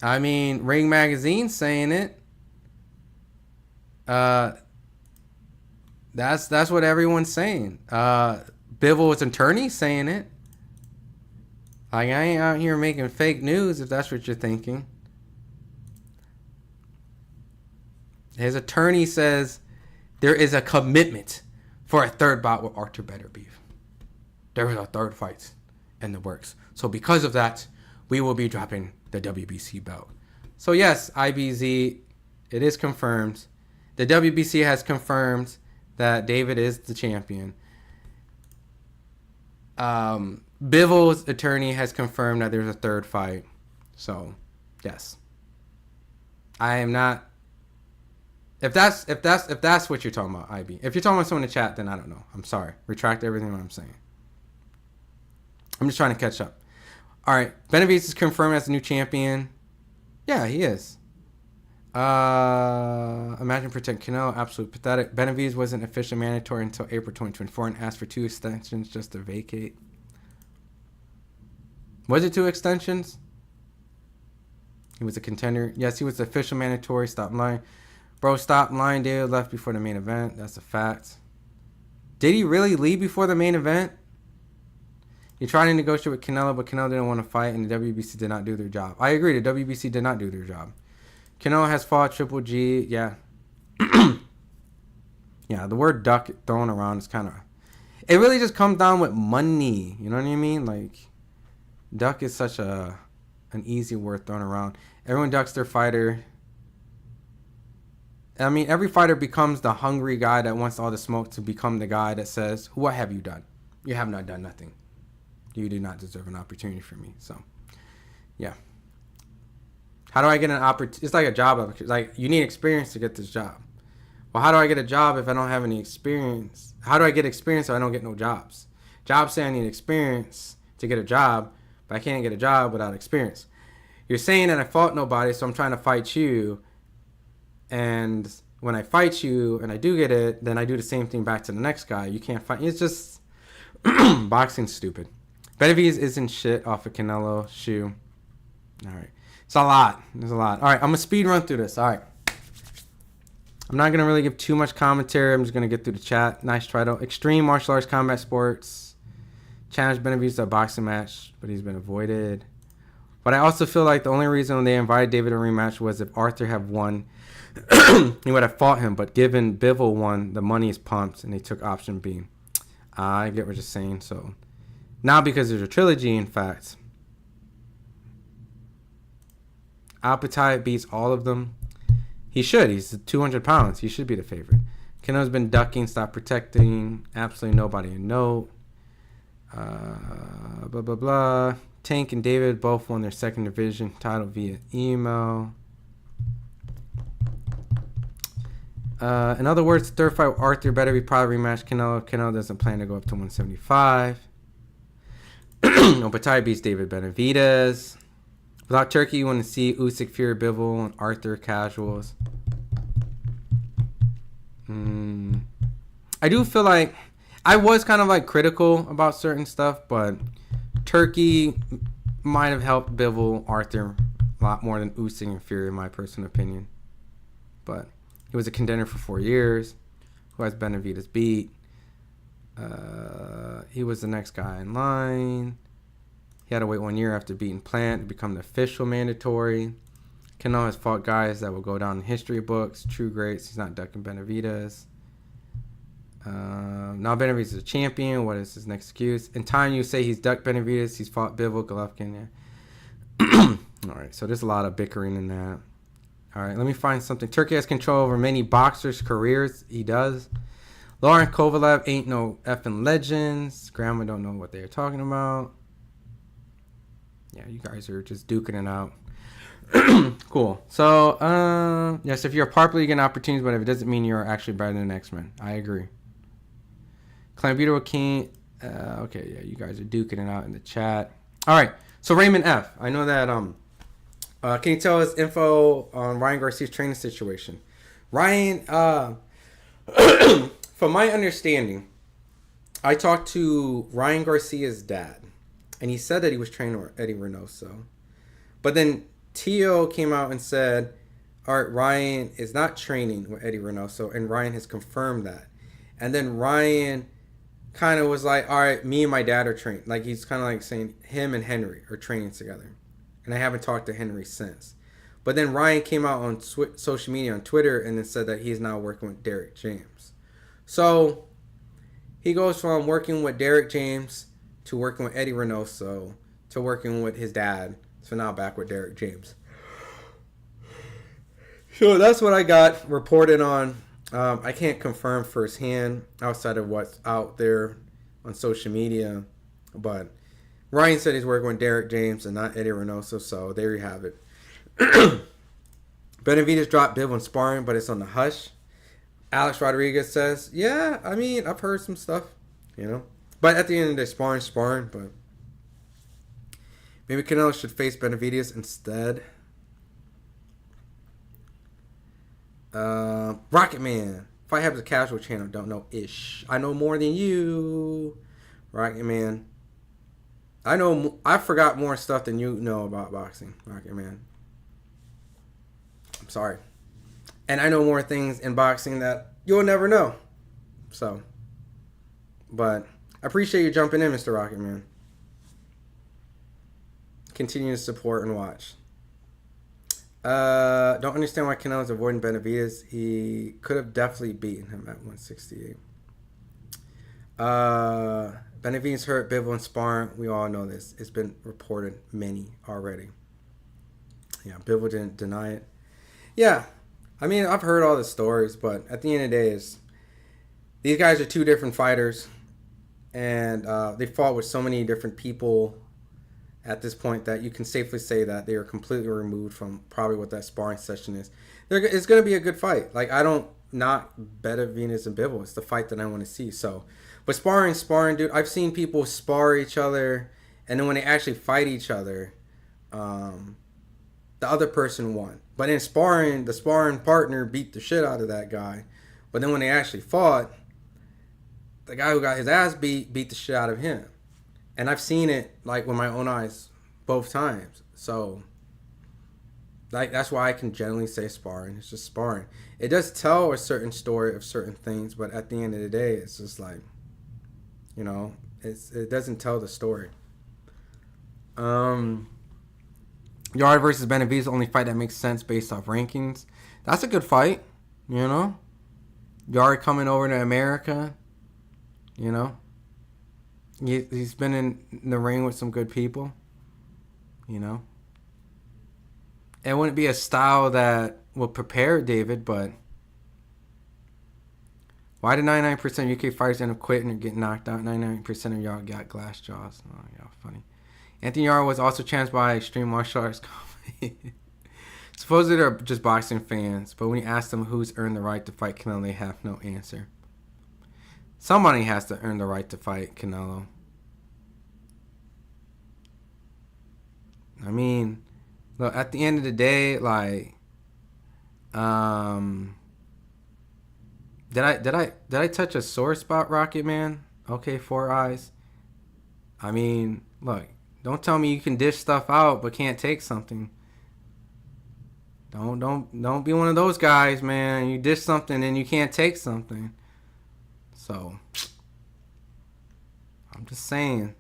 I mean, Ring Magazine's saying it. That's what everyone's saying. Bivol's attorney saying it. Like, I ain't out here making fake news if that's what you're thinking. His attorney says there is a commitment for a third bout with Artur Beterbiev. There is a third fight in the works. So because of that, we will be dropping the WBC belt. So yes, IBZ, it is confirmed. The WBC has confirmed that David is the champion. Bivol's attorney has confirmed that there's a third fight. So, yes. I am not... If that's what you're talking about, IB. If you're talking about someone in the chat, then I don't know. I'm sorry. Retract everything what I'm saying. I'm just trying to catch up. All right. Benavidez is confirmed as the new champion. Yeah, he is. Imagine protect Canelo. Absolutely pathetic. Benavidez wasn't officially mandatory until April 2024 and asked for 2 extensions just to vacate. Was it 2 extensions? He was a contender. Yes, he was the official mandatory. Stop lying. Bro, stop lying, dude. Left before the main event. That's a fact. Did he really leave before the main event? He tried to negotiate with Canelo, but Canelo didn't want to fight, and the WBC did not do their job. I agree. The WBC did not do their job. Canelo has fought Triple G. Yeah. Yeah, the word duck thrown around is kind of... It really just comes down with money. You know what I mean? Like, duck is such an easy word thrown around. Everyone ducks their fighter. I mean, every fighter becomes the hungry guy that wants all the smoke to become the guy that says, what have you done? You have not done nothing. You do not deserve an opportunity from me. So, yeah. How do I get an opportunity? It's like a job opportunity. Like, you need experience to get this job. Well, how do I get a job if I don't have any experience? How do I get experience if I don't get no jobs? Jobs say I need experience to get a job, but I can't get a job without experience. You're saying that I fought nobody, so I'm trying to fight you. And when I fight you and I do get it, then I do the same thing back to the next guy. You can't fight. It's just boxing's stupid. Benavidez isn't shit off of Canelo shoe. All right. It's a lot. There's a lot. All right. I'm going to speed run through this. All right. I'm not going to really give too much commentary. I'm just going to get through the chat. Nice try though. Extreme Martial Arts Combat Sports. Challenged Benavidez to a boxing match, but he's been avoided. But I also feel like the only reason they invited David to a rematch was if Arthur had won, he would have fought him. But given Bivol won, the money is pumped, and they took option B. I get what you're saying. So... Now because there's a trilogy, in fact. Appetite beats all of them. He should. He's 200 pounds. He should be the favorite. Canelo's been ducking, stop protecting. Absolutely nobody a note. Blah, blah, blah. Tank and David both won their second division title via email. In other words, third fight with Artur better be probably rematch Canelo. Canelo doesn't plan to go up to 175. No, Beterbiev beats David Benavidez. Without Turkey, you want to see Usyk, Fury, Bivol, and Artur casuals. I do feel like I was kind of like critical about certain stuff, but Turkey might have helped Bivol, Artur a lot more than Usyk and Fury, in my personal opinion. But he was a contender for 4 years. Who has Benavidez beat? He was the next guy in line. He had to wait 1 year after beating Plant to become the official mandatory. Canelo has fought guys that will go down in history books. True greats. He's not ducking Benavidez. Now Benavidez is a champion. What is his next excuse? In time, you say he's ducked Benavidez. He's fought Bivol, Golovkin. Yeah. All right, so there's a lot of bickering in that. All right, let me find something. Turkey has control over many boxers' careers. He does. Lauren Kovalev ain't no effing legends. Grandma don't know what they're talking about. Yeah, you guys are just duking it out. Cool. So, yes, if you're popular, you get opportunities, but if it doesn't mean you're actually better than the next man. I agree. Clambuto King. Okay, yeah, you guys are duking it out in the chat. All right. So Raymond F. I know that. Can you tell us info on Ryan Garcia's training situation? Ryan, from my understanding, I talked to Ryan Garcia's dad, and he said that he was training with Eddie Reynoso. But then Tio came out and said, all right, Ryan is not training with Eddie Reynoso, and Ryan has confirmed that. And then Ryan kind of was like, all right, me and my dad are training. Like, he's kind of like saying him and Henry are training together. And I haven't talked to Henry since. But then Ryan came out on social media, on Twitter, and then said that he's now working with Derek James. So he goes from working with Derek James to working with Eddie Reynoso to working with his dad. So now back with Derek James. So that's what I got reported on. I can't confirm firsthand outside of what's out there on social media. But Ryan said he's working with Derek James and not Eddie Reynoso. So there you have it. Benavidez dropped Bivol in sparring, but it's on the hush. Alex Rodriguez says, yeah, I mean, I've heard some stuff, you know. But at the end of the day, sparring, but maybe Canelo should face Benavidez instead. Rocket Man. FightHype is a casual channel. Don't know ish. I know more than you. Rocket Man. I forgot more stuff than you know about boxing. Rocket Man. I'm sorry. And I know more things in boxing that you'll never know. So. But I appreciate you jumping in, Mr. Rocket Man. Continue to support and watch. Don't understand why Canelo's avoiding Benavidez. He could have definitely beaten him at 168. Benavidez hurt Bivol in sparring. We all know this. It's been reported many already. Yeah, Bivol didn't deny it. Yeah, I mean, I've heard all the stories, but at the end of the day, these guys are two different fighters, and they fought with so many different people at this point that you can safely say that they are completely removed from probably what that sparring session is. It's going to be a good fight. Like, I don't not Benavidez and Bivol. It's the fight that I want to see. So, but sparring, dude, I've seen people spar each other, and then when they actually fight each other, the other person won. But in sparring, the sparring partner beat the shit out of that guy. But then when they actually fought, the guy who got his ass beat the shit out of him. And I've seen it, like, with my own eyes both times. So, like, that's why I can generally say sparring. It's just sparring. It does tell a certain story of certain things, but at the end of the day, it's just like, you know, it doesn't tell the story. Yard versus Benavidez, the only fight that makes sense based off rankings. That's a good fight, you know. Yard coming over to America, you know. He's been in the ring with some good people, you know. it wouldn't be a style that will prepare David, but why did 99% of UK fighters end up quitting or getting knocked out? 99% of y'all got glass jaws. Oh, y'all funny. Anthony Yarrow was also challenged by Extreme Martial Arts Company. Supposedly they're just boxing fans, but when you ask them who's earned the right to fight Canelo, they have no answer. Somebody has to earn the right to fight Canelo. I mean, look, at the end of the day, like, did I touch a sore spot, Rocket Man? Okay, 4 eyes. I mean, look, don't tell me you can dish stuff out but can't take something. Don't be one of those guys, man. You dish something and you can't take something. So, I'm just saying,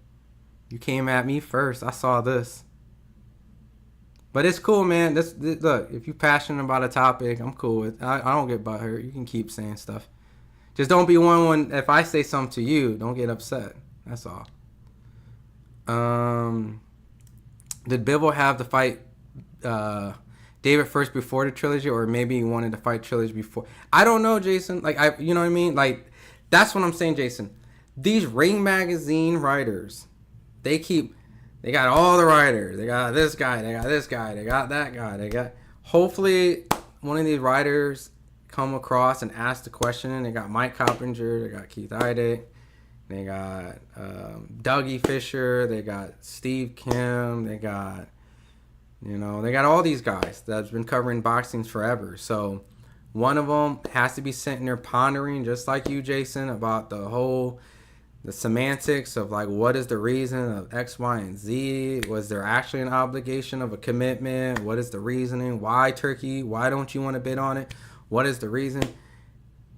you came at me first. I saw this. But it's cool, man. This look, if you're passionate about a topic, I'm cool with it. I don't get butthurt. You can keep saying stuff. Just don't be one when if I say something to you, don't get upset. That's all. Did Bivol have to fight David first before the trilogy, or maybe he wanted to fight Trilogy before? I don't know, Jason. Like, you know what I mean? Like, that's what I'm saying, Jason. These Ring Magazine writers, they got all the writers. They got this guy. They got this guy. They got that guy. Hopefully, one of these writers come across and ask the question. And they got Mike Coppinger. They got Keith Idek. They got Dougie Fisher. They got Steve Kim. They got, they got all these guys that's been covering boxing forever. So one of them has to be sitting there pondering, just like you, Jason, about the semantics of, like, what is the reason of X, Y, and Z? Was there actually an obligation of a commitment? What is the reasoning? Why Turkey? Why don't you want to bid on it? What is the reason?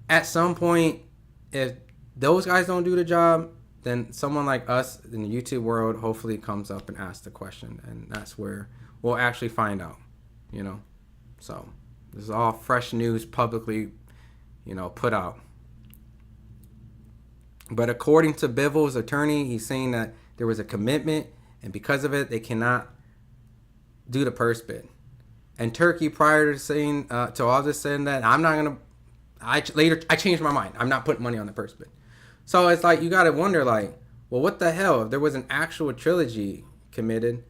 At some point, if those guys don't do the job, then someone like us in the YouTube world hopefully comes up and asks the question, and that's where we'll actually find out, So this is all fresh news publicly, put out. But according to Bivol's attorney, he's saying that there was a commitment, and because of it, they cannot do the purse bid. And Turkey, prior to saying to all this, saying that I changed my mind. I'm not putting money on the purse bid. So it's like, you got to wonder, like, well, what the hell? If there was an actual trilogy committed,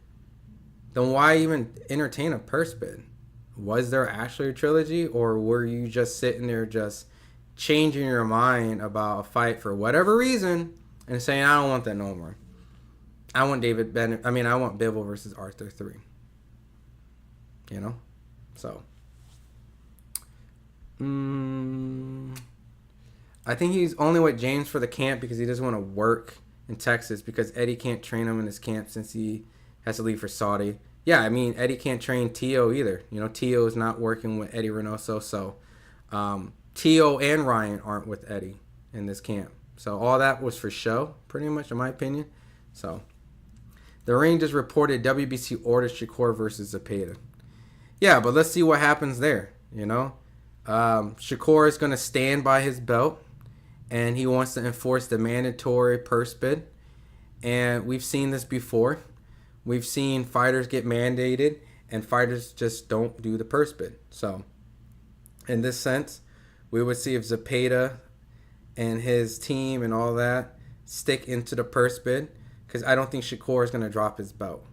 then why even entertain a purse bid? Was there actually a trilogy, or were you just sitting there just changing your mind about a fight for whatever reason and saying, I don't want that no more? I want I want Bivol versus Artur 3. So. I think he's only with James for the camp because he doesn't want to work in Texas because Eddie can't train him in his camp since he has to leave for Saudi. Yeah, I mean, Eddie can't train Tio either. Tio is not working with Eddie Reynoso, so Tio and Ryan aren't with Eddie in this camp. So all that was for show, pretty much, in my opinion. So the ring just reported WBC orders Shakur versus Zepeda. Yeah, but let's see what happens there, Shakur is going to stand by his belt, and he wants to enforce the mandatory purse bid. And we've seen this before. We've seen fighters get mandated, and fighters just don't do the purse bid. So in this sense, we would see if Zepeda and his team and all that stick into the purse bid, because I don't think Shakur is going to drop his belt.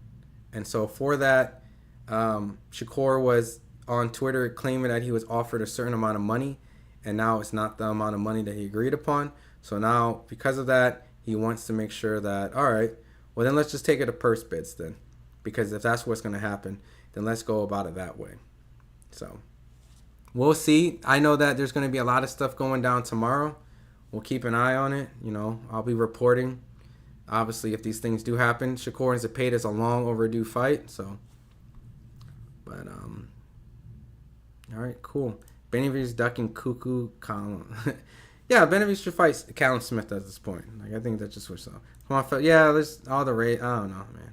And so for that, Shakur was on Twitter claiming that he was offered a certain amount of money, and now it's not the amount of money that he agreed upon. So now, because of that, he wants to make sure that, all right, well, then let's just take it to purse bids then. Because if that's what's going to happen, then let's go about it that way. So we'll see. I know that there's going to be a lot of stuff going down tomorrow. We'll keep an eye on it. I'll be reporting. Obviously, if these things do happen, Shakur and Zepeda is a long overdue fight. So, but, all right, cool. Benavidez ducking Cuckoo Column. Yeah, Benavidez should fight Callum Smith at this point. I think that's just what's up. Come on, yeah, there's all the rate. I don't know, man.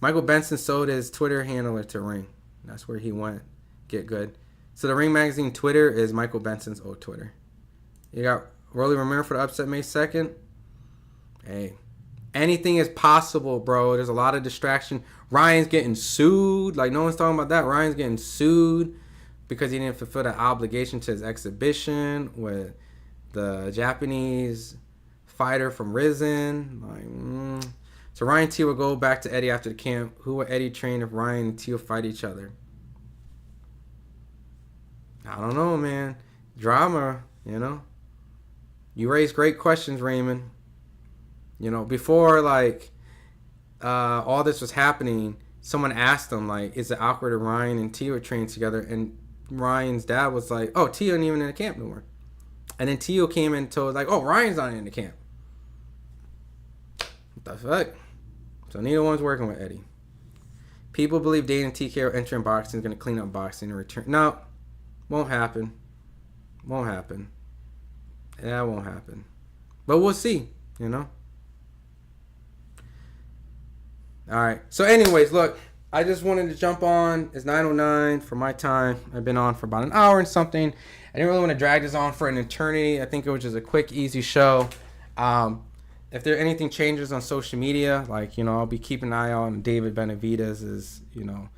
Michael Benson sold his Twitter handler to Ring. That's where he went. Get good. So the Ring Magazine Twitter is Michael Benson's old Twitter. You got Rolly Romero for the upset May 2nd. Hey, Anything is possible, bro. There's a lot of distraction. Ryan's getting sued. Like, no one's talking about that. Ryan's getting sued because he didn't fulfill the obligation to his exhibition with the Japanese fighter from Risen. Like, So Ryan and Teo will go back to Eddie after the camp. Who will Eddie train if Ryan and Teo fight each other? I don't know, man. Drama, you know. You raise great questions, Raymond. You know, before, like, all this was happening, someone asked him, like, is it awkward if Ryan and Teo are trained together? And Ryan's dad was like, oh, Teo ain't even in the camp no more. And then Teo came in and told, like, oh, Ryan's not in the camp. What the fuck? So neither one's working with Eddie. People believe Dane and TK are entering boxing, is going to clean up boxing and return. No, won't happen. Won't happen. That won't happen. But we'll see, you know. All right. So anyways, look, I just wanted to jump on. It's 9:09 for my time. I've been on for about an hour and something. I didn't really want to drag this on for an eternity. I think it was just a quick, easy show. If there anything changes on social media, like, you know, I'll be keeping an eye on David Benavidez's, you know,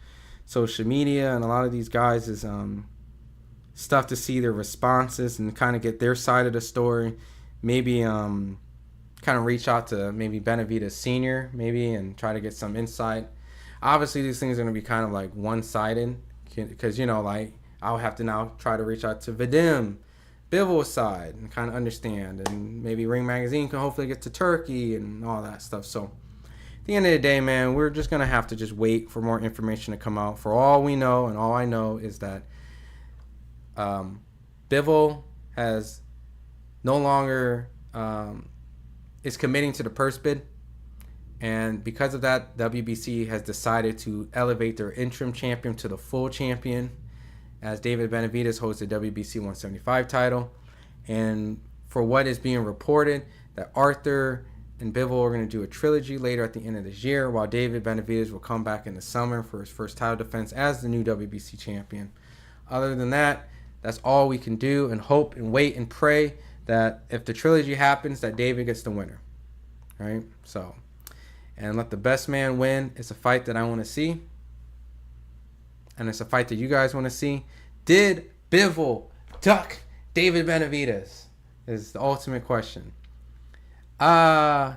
social media, and a lot of these guys is stuff to see their responses and kind of get their side of the story. Maybe kind of reach out to maybe Benavidez Sr. maybe and try to get some insight. Obviously, these things are going to be kind of like one-sided because, you know, like I'll have to now try to reach out to Bivol's side and kind of understand, and maybe Ring Magazine can hopefully get to Turkey and all that stuff. So at the end of the day, man, we're just going to have to just wait for more information to come out. For all we know, and all I know is that Bivol has no longer is committing to the purse bid, and because of that, WBC has decided to elevate their interim champion to the full champion, as David Benavidez holds the WBC 175 title. And for what is being reported, that Artur and Bivol are going to do a trilogy later at the end of this year, while David Benavidez will come back in the summer for his first title defense as the new WBC champion. Other than that, that's all we can do, and hope and wait and pray that if the trilogy happens, that David gets the winner. Right? So, and let the best man win. It's a fight that I want to see. And it's a fight that you guys want to see. Did Bivol duck David Benavidez? Is the ultimate question. No.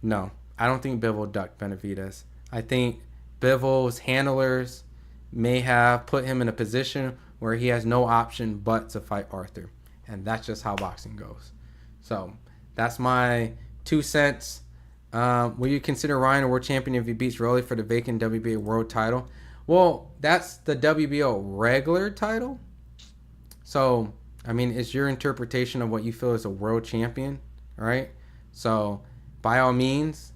I don't think Bivol ducked Benavidez. I think Bivol's handlers may have put him in a position where he has no option but to fight Artur. And that's just how boxing goes. So, that's my 2 cents. Will you consider Ryan a world champion if he beats Rolly for the vacant WBA world title? Well, that's the WBO regular title. So, I mean, it's your interpretation of what you feel is a world champion, right? So, by all means,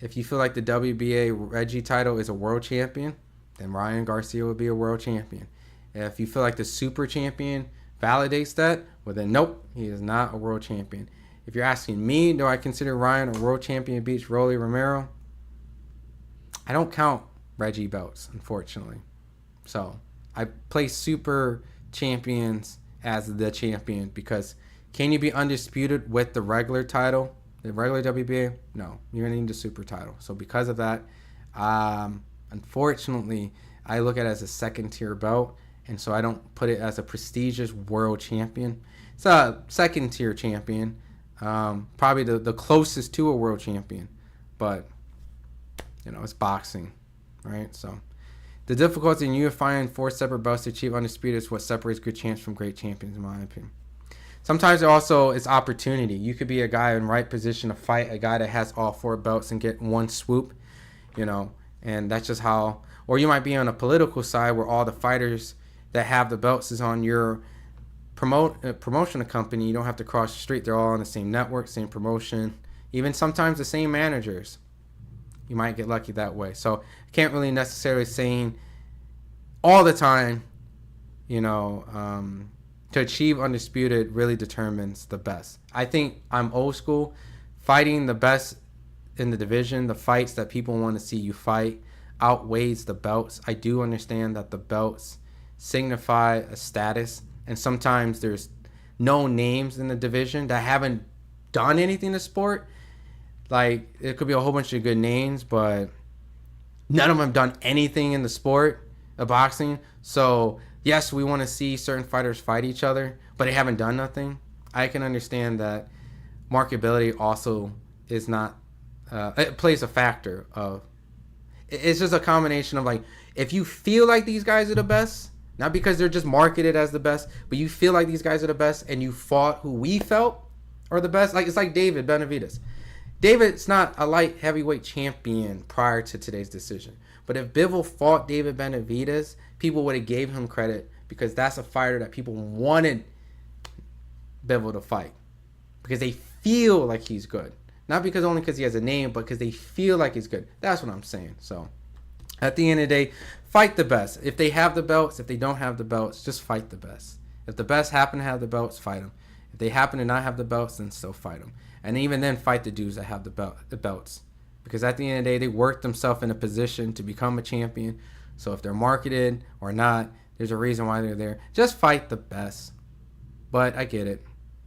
if you feel like the WBA Reggie title is a world champion, then Ryan Garcia would be a world champion. If you feel like the super champion validates that, well then nope, he is not a world champion. If you're asking me, do I consider Ryan a world champion beats Rolly Romero? I don't count Reggie belts, unfortunately. So I place super champions as the champion, because can you be undisputed with the regular title, the regular WBA? No, you're gonna need the super title. So because of that, unfortunately, I look at it as a second tier belt, and so I don't put it as a prestigious world champion. It's a second tier champion, probably the closest to a world champion, but you know, it's boxing. Right, so the difficulty in unifying 4 separate belts to achieve undisputed is what separates good champs from great champions, in my opinion. Sometimes it also is opportunity. You could be a guy in right position to fight a guy that has all 4 belts and get one swoop, you know, and that's just how. Or you might be on a political side where all the fighters that have the belts is on your promotional company. You don't have to cross the street. They're all on the same network, same promotion, even sometimes the same managers. You might get lucky that way. So I can't really necessarily say all the time, you know, to achieve undisputed really determines the best. I think I'm old school. Fighting the best in the division, the fights that people want to see you fight, outweighs the belts. I do understand that the belts signify a status, and sometimes there's no names in the division that haven't done anything to sport. Like, it could be a whole bunch of good names, but none of them have done anything in the sport of boxing. So, yes, we want to see certain fighters fight each other, but they haven't done nothing. I can understand that marketability also is not, it plays a factor of, it's just a combination of, like, if you feel like these guys are the best, not because they're just marketed as the best, but you feel like these guys are the best and you fought who we felt are the best. Like, it's like David Benavidez. David's not a light heavyweight champion prior to today's decision. But if Bivol fought David Benavidez, people would have gave him credit because that's a fighter that people wanted Bivol to fight. Because they feel like he's good. Not because only because he has a name, but because they feel like he's good. That's what I'm saying. So, at the end of the day, fight the best. If they have the belts, if they don't have the belts, just fight the best. If the best happen to have the belts, fight them. If they happen to not have the belts, then still fight them. And even then, fight the dudes that have the belts. Because at the end of the day, they worked themselves in a position to become a champion. So if they're marketed or not, there's a reason why they're there. Just fight the best. But I get it.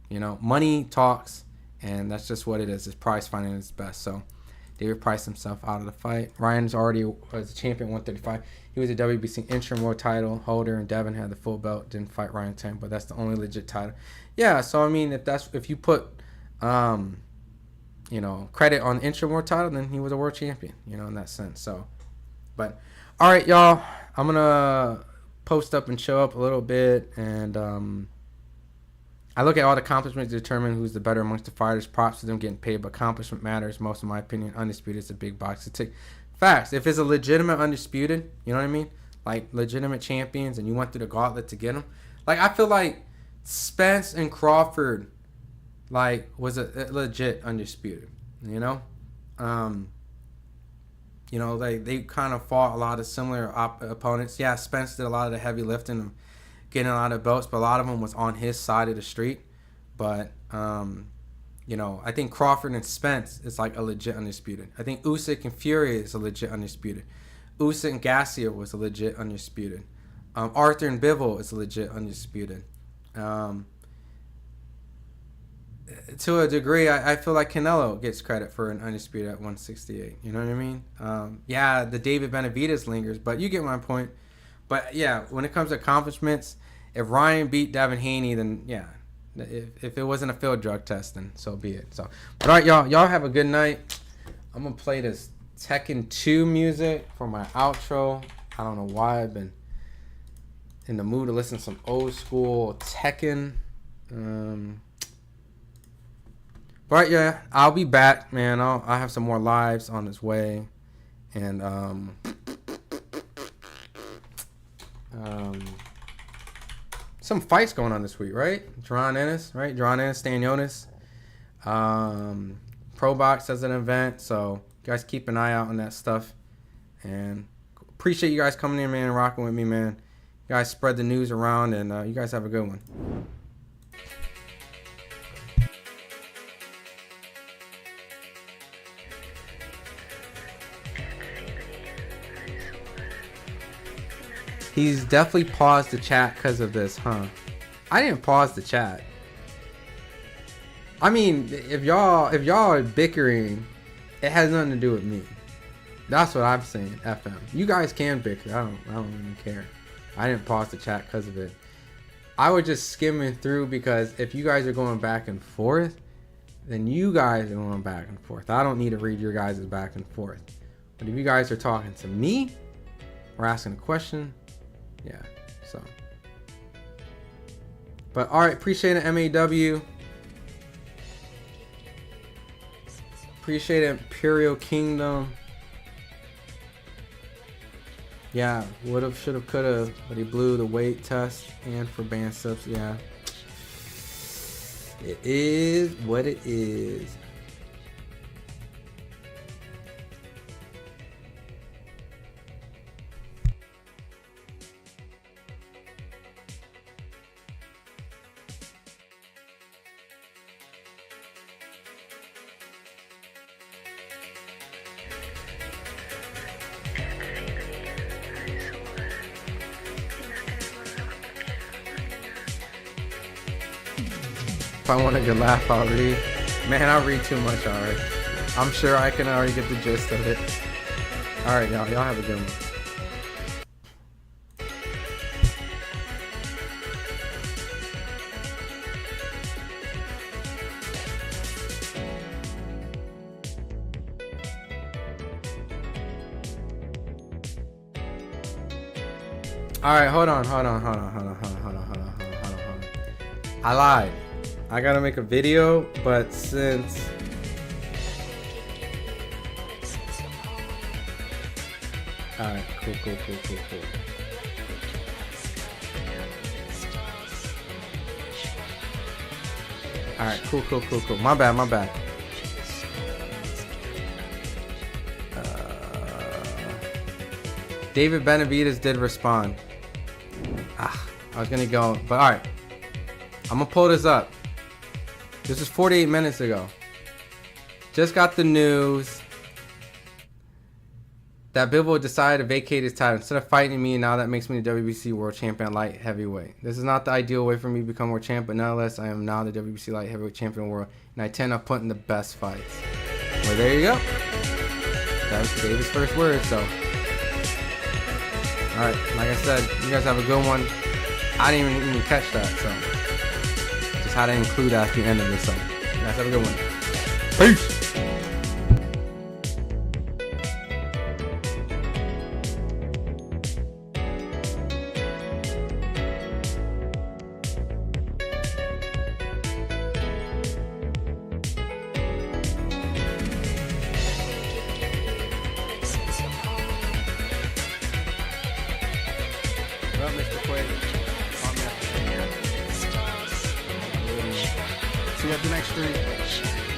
You know, money talks, and that's just what it is. It's Price finding his best. So David priced himself out of the fight. Ryan's already was a champion 135. He was a WBC interim world title holder, and Devin had the full belt. Didn't fight Ryan Tang, but that's the only legit title. Yeah, so I mean, if you put you know, credit on the interim world title, then he was a world champion, you know, in that sense. So, but all right, y'all, I'm gonna post up and show up a little bit, and I look at all the accomplishments to determine who's the better amongst the fighters. Props to them getting paid, but accomplishment matters most, in my opinion. Undisputed is a big box to tick. Facts. If it's a legitimate undisputed, you know what I mean, like legitimate champions, and you went through the gauntlet to get them. Like, I feel like Spence and Crawford, like, was a legit undisputed, you know? You know, they kind of fought a lot of similar opponents. Yeah, Spence did a lot of the heavy lifting and getting a lot of belts, but a lot of them was on his side of the street. But, you know, I think Crawford and Spence is like a legit undisputed. I think Usyk and Fury is a legit undisputed. Usyk and Garcia was a legit undisputed. Artur and Bivol is a legit undisputed. To a degree, I feel like Canelo gets credit for an undisputed at 168. You know what I mean? Yeah, the David Benavidez lingers, but you get my point. But yeah, when it comes to accomplishments, if Ryan beat Devin Haney, then yeah. If it wasn't a field drug test, then so be it. So, but all right, y'all have a good night. I'm gonna play this Tekken 2 music for my outro. I don't know why I've been in the mood to listen to some old school Tekken. But yeah, I'll be back, man. I'll have some more lives on its way, and some fights going on this week, right? Drawn Ennis, right? Drawn Ennis, Stanionis. Pro Box has an event, so you guys keep an eye out on that stuff. And appreciate you guys coming in, man, and rocking with me, man. You guys spread the news around, and you guys have a good one. He's definitely paused the chat because of this, huh? I didn't pause the chat. I mean, if y'all are bickering, it has nothing to do with me. That's what I'm saying, FM. You guys can bicker. I don't even care. I didn't pause the chat because of it. I was just skimming through because if you guys are going back and forth, then you guys are going back and forth. I don't need to read your guys' back and forth. But if you guys are talking to me or asking a question, yeah, so. But all right, appreciate it, MAW. Appreciate it, Imperial Kingdom. Yeah, would've, should've, could've, but he blew the weight test and for band subs. Yeah, it is what it is. If I want a good laugh, I'll read. Man, I read too much already. I'm sure I can already get the gist of it. Alright, y'all. Y'all have a good one. Alright, hold on. I lied. I gotta make a video, but since... Alright, cool. Alright, cool. My bad. David Benavidez did respond. I was gonna go, but alright. I'm gonna pull this up. This is 48 minutes ago. Just got the news that Bivol decided to vacate his title. Instead of fighting me, now that makes me the WBC World Champion Light Heavyweight. This is not the ideal way for me to become World Champ, but nonetheless, I am now the WBC Light Heavyweight Champion of the world, and I tend to put in the best fights. Well, there you go. That was David's first word, so. Alright, like I said, you guys have a good one. I didn't even catch that, so. Just had to include that at the end of this, so. You guys have a good one. Peace! Well, Mr. Quaid, see you at the next stream.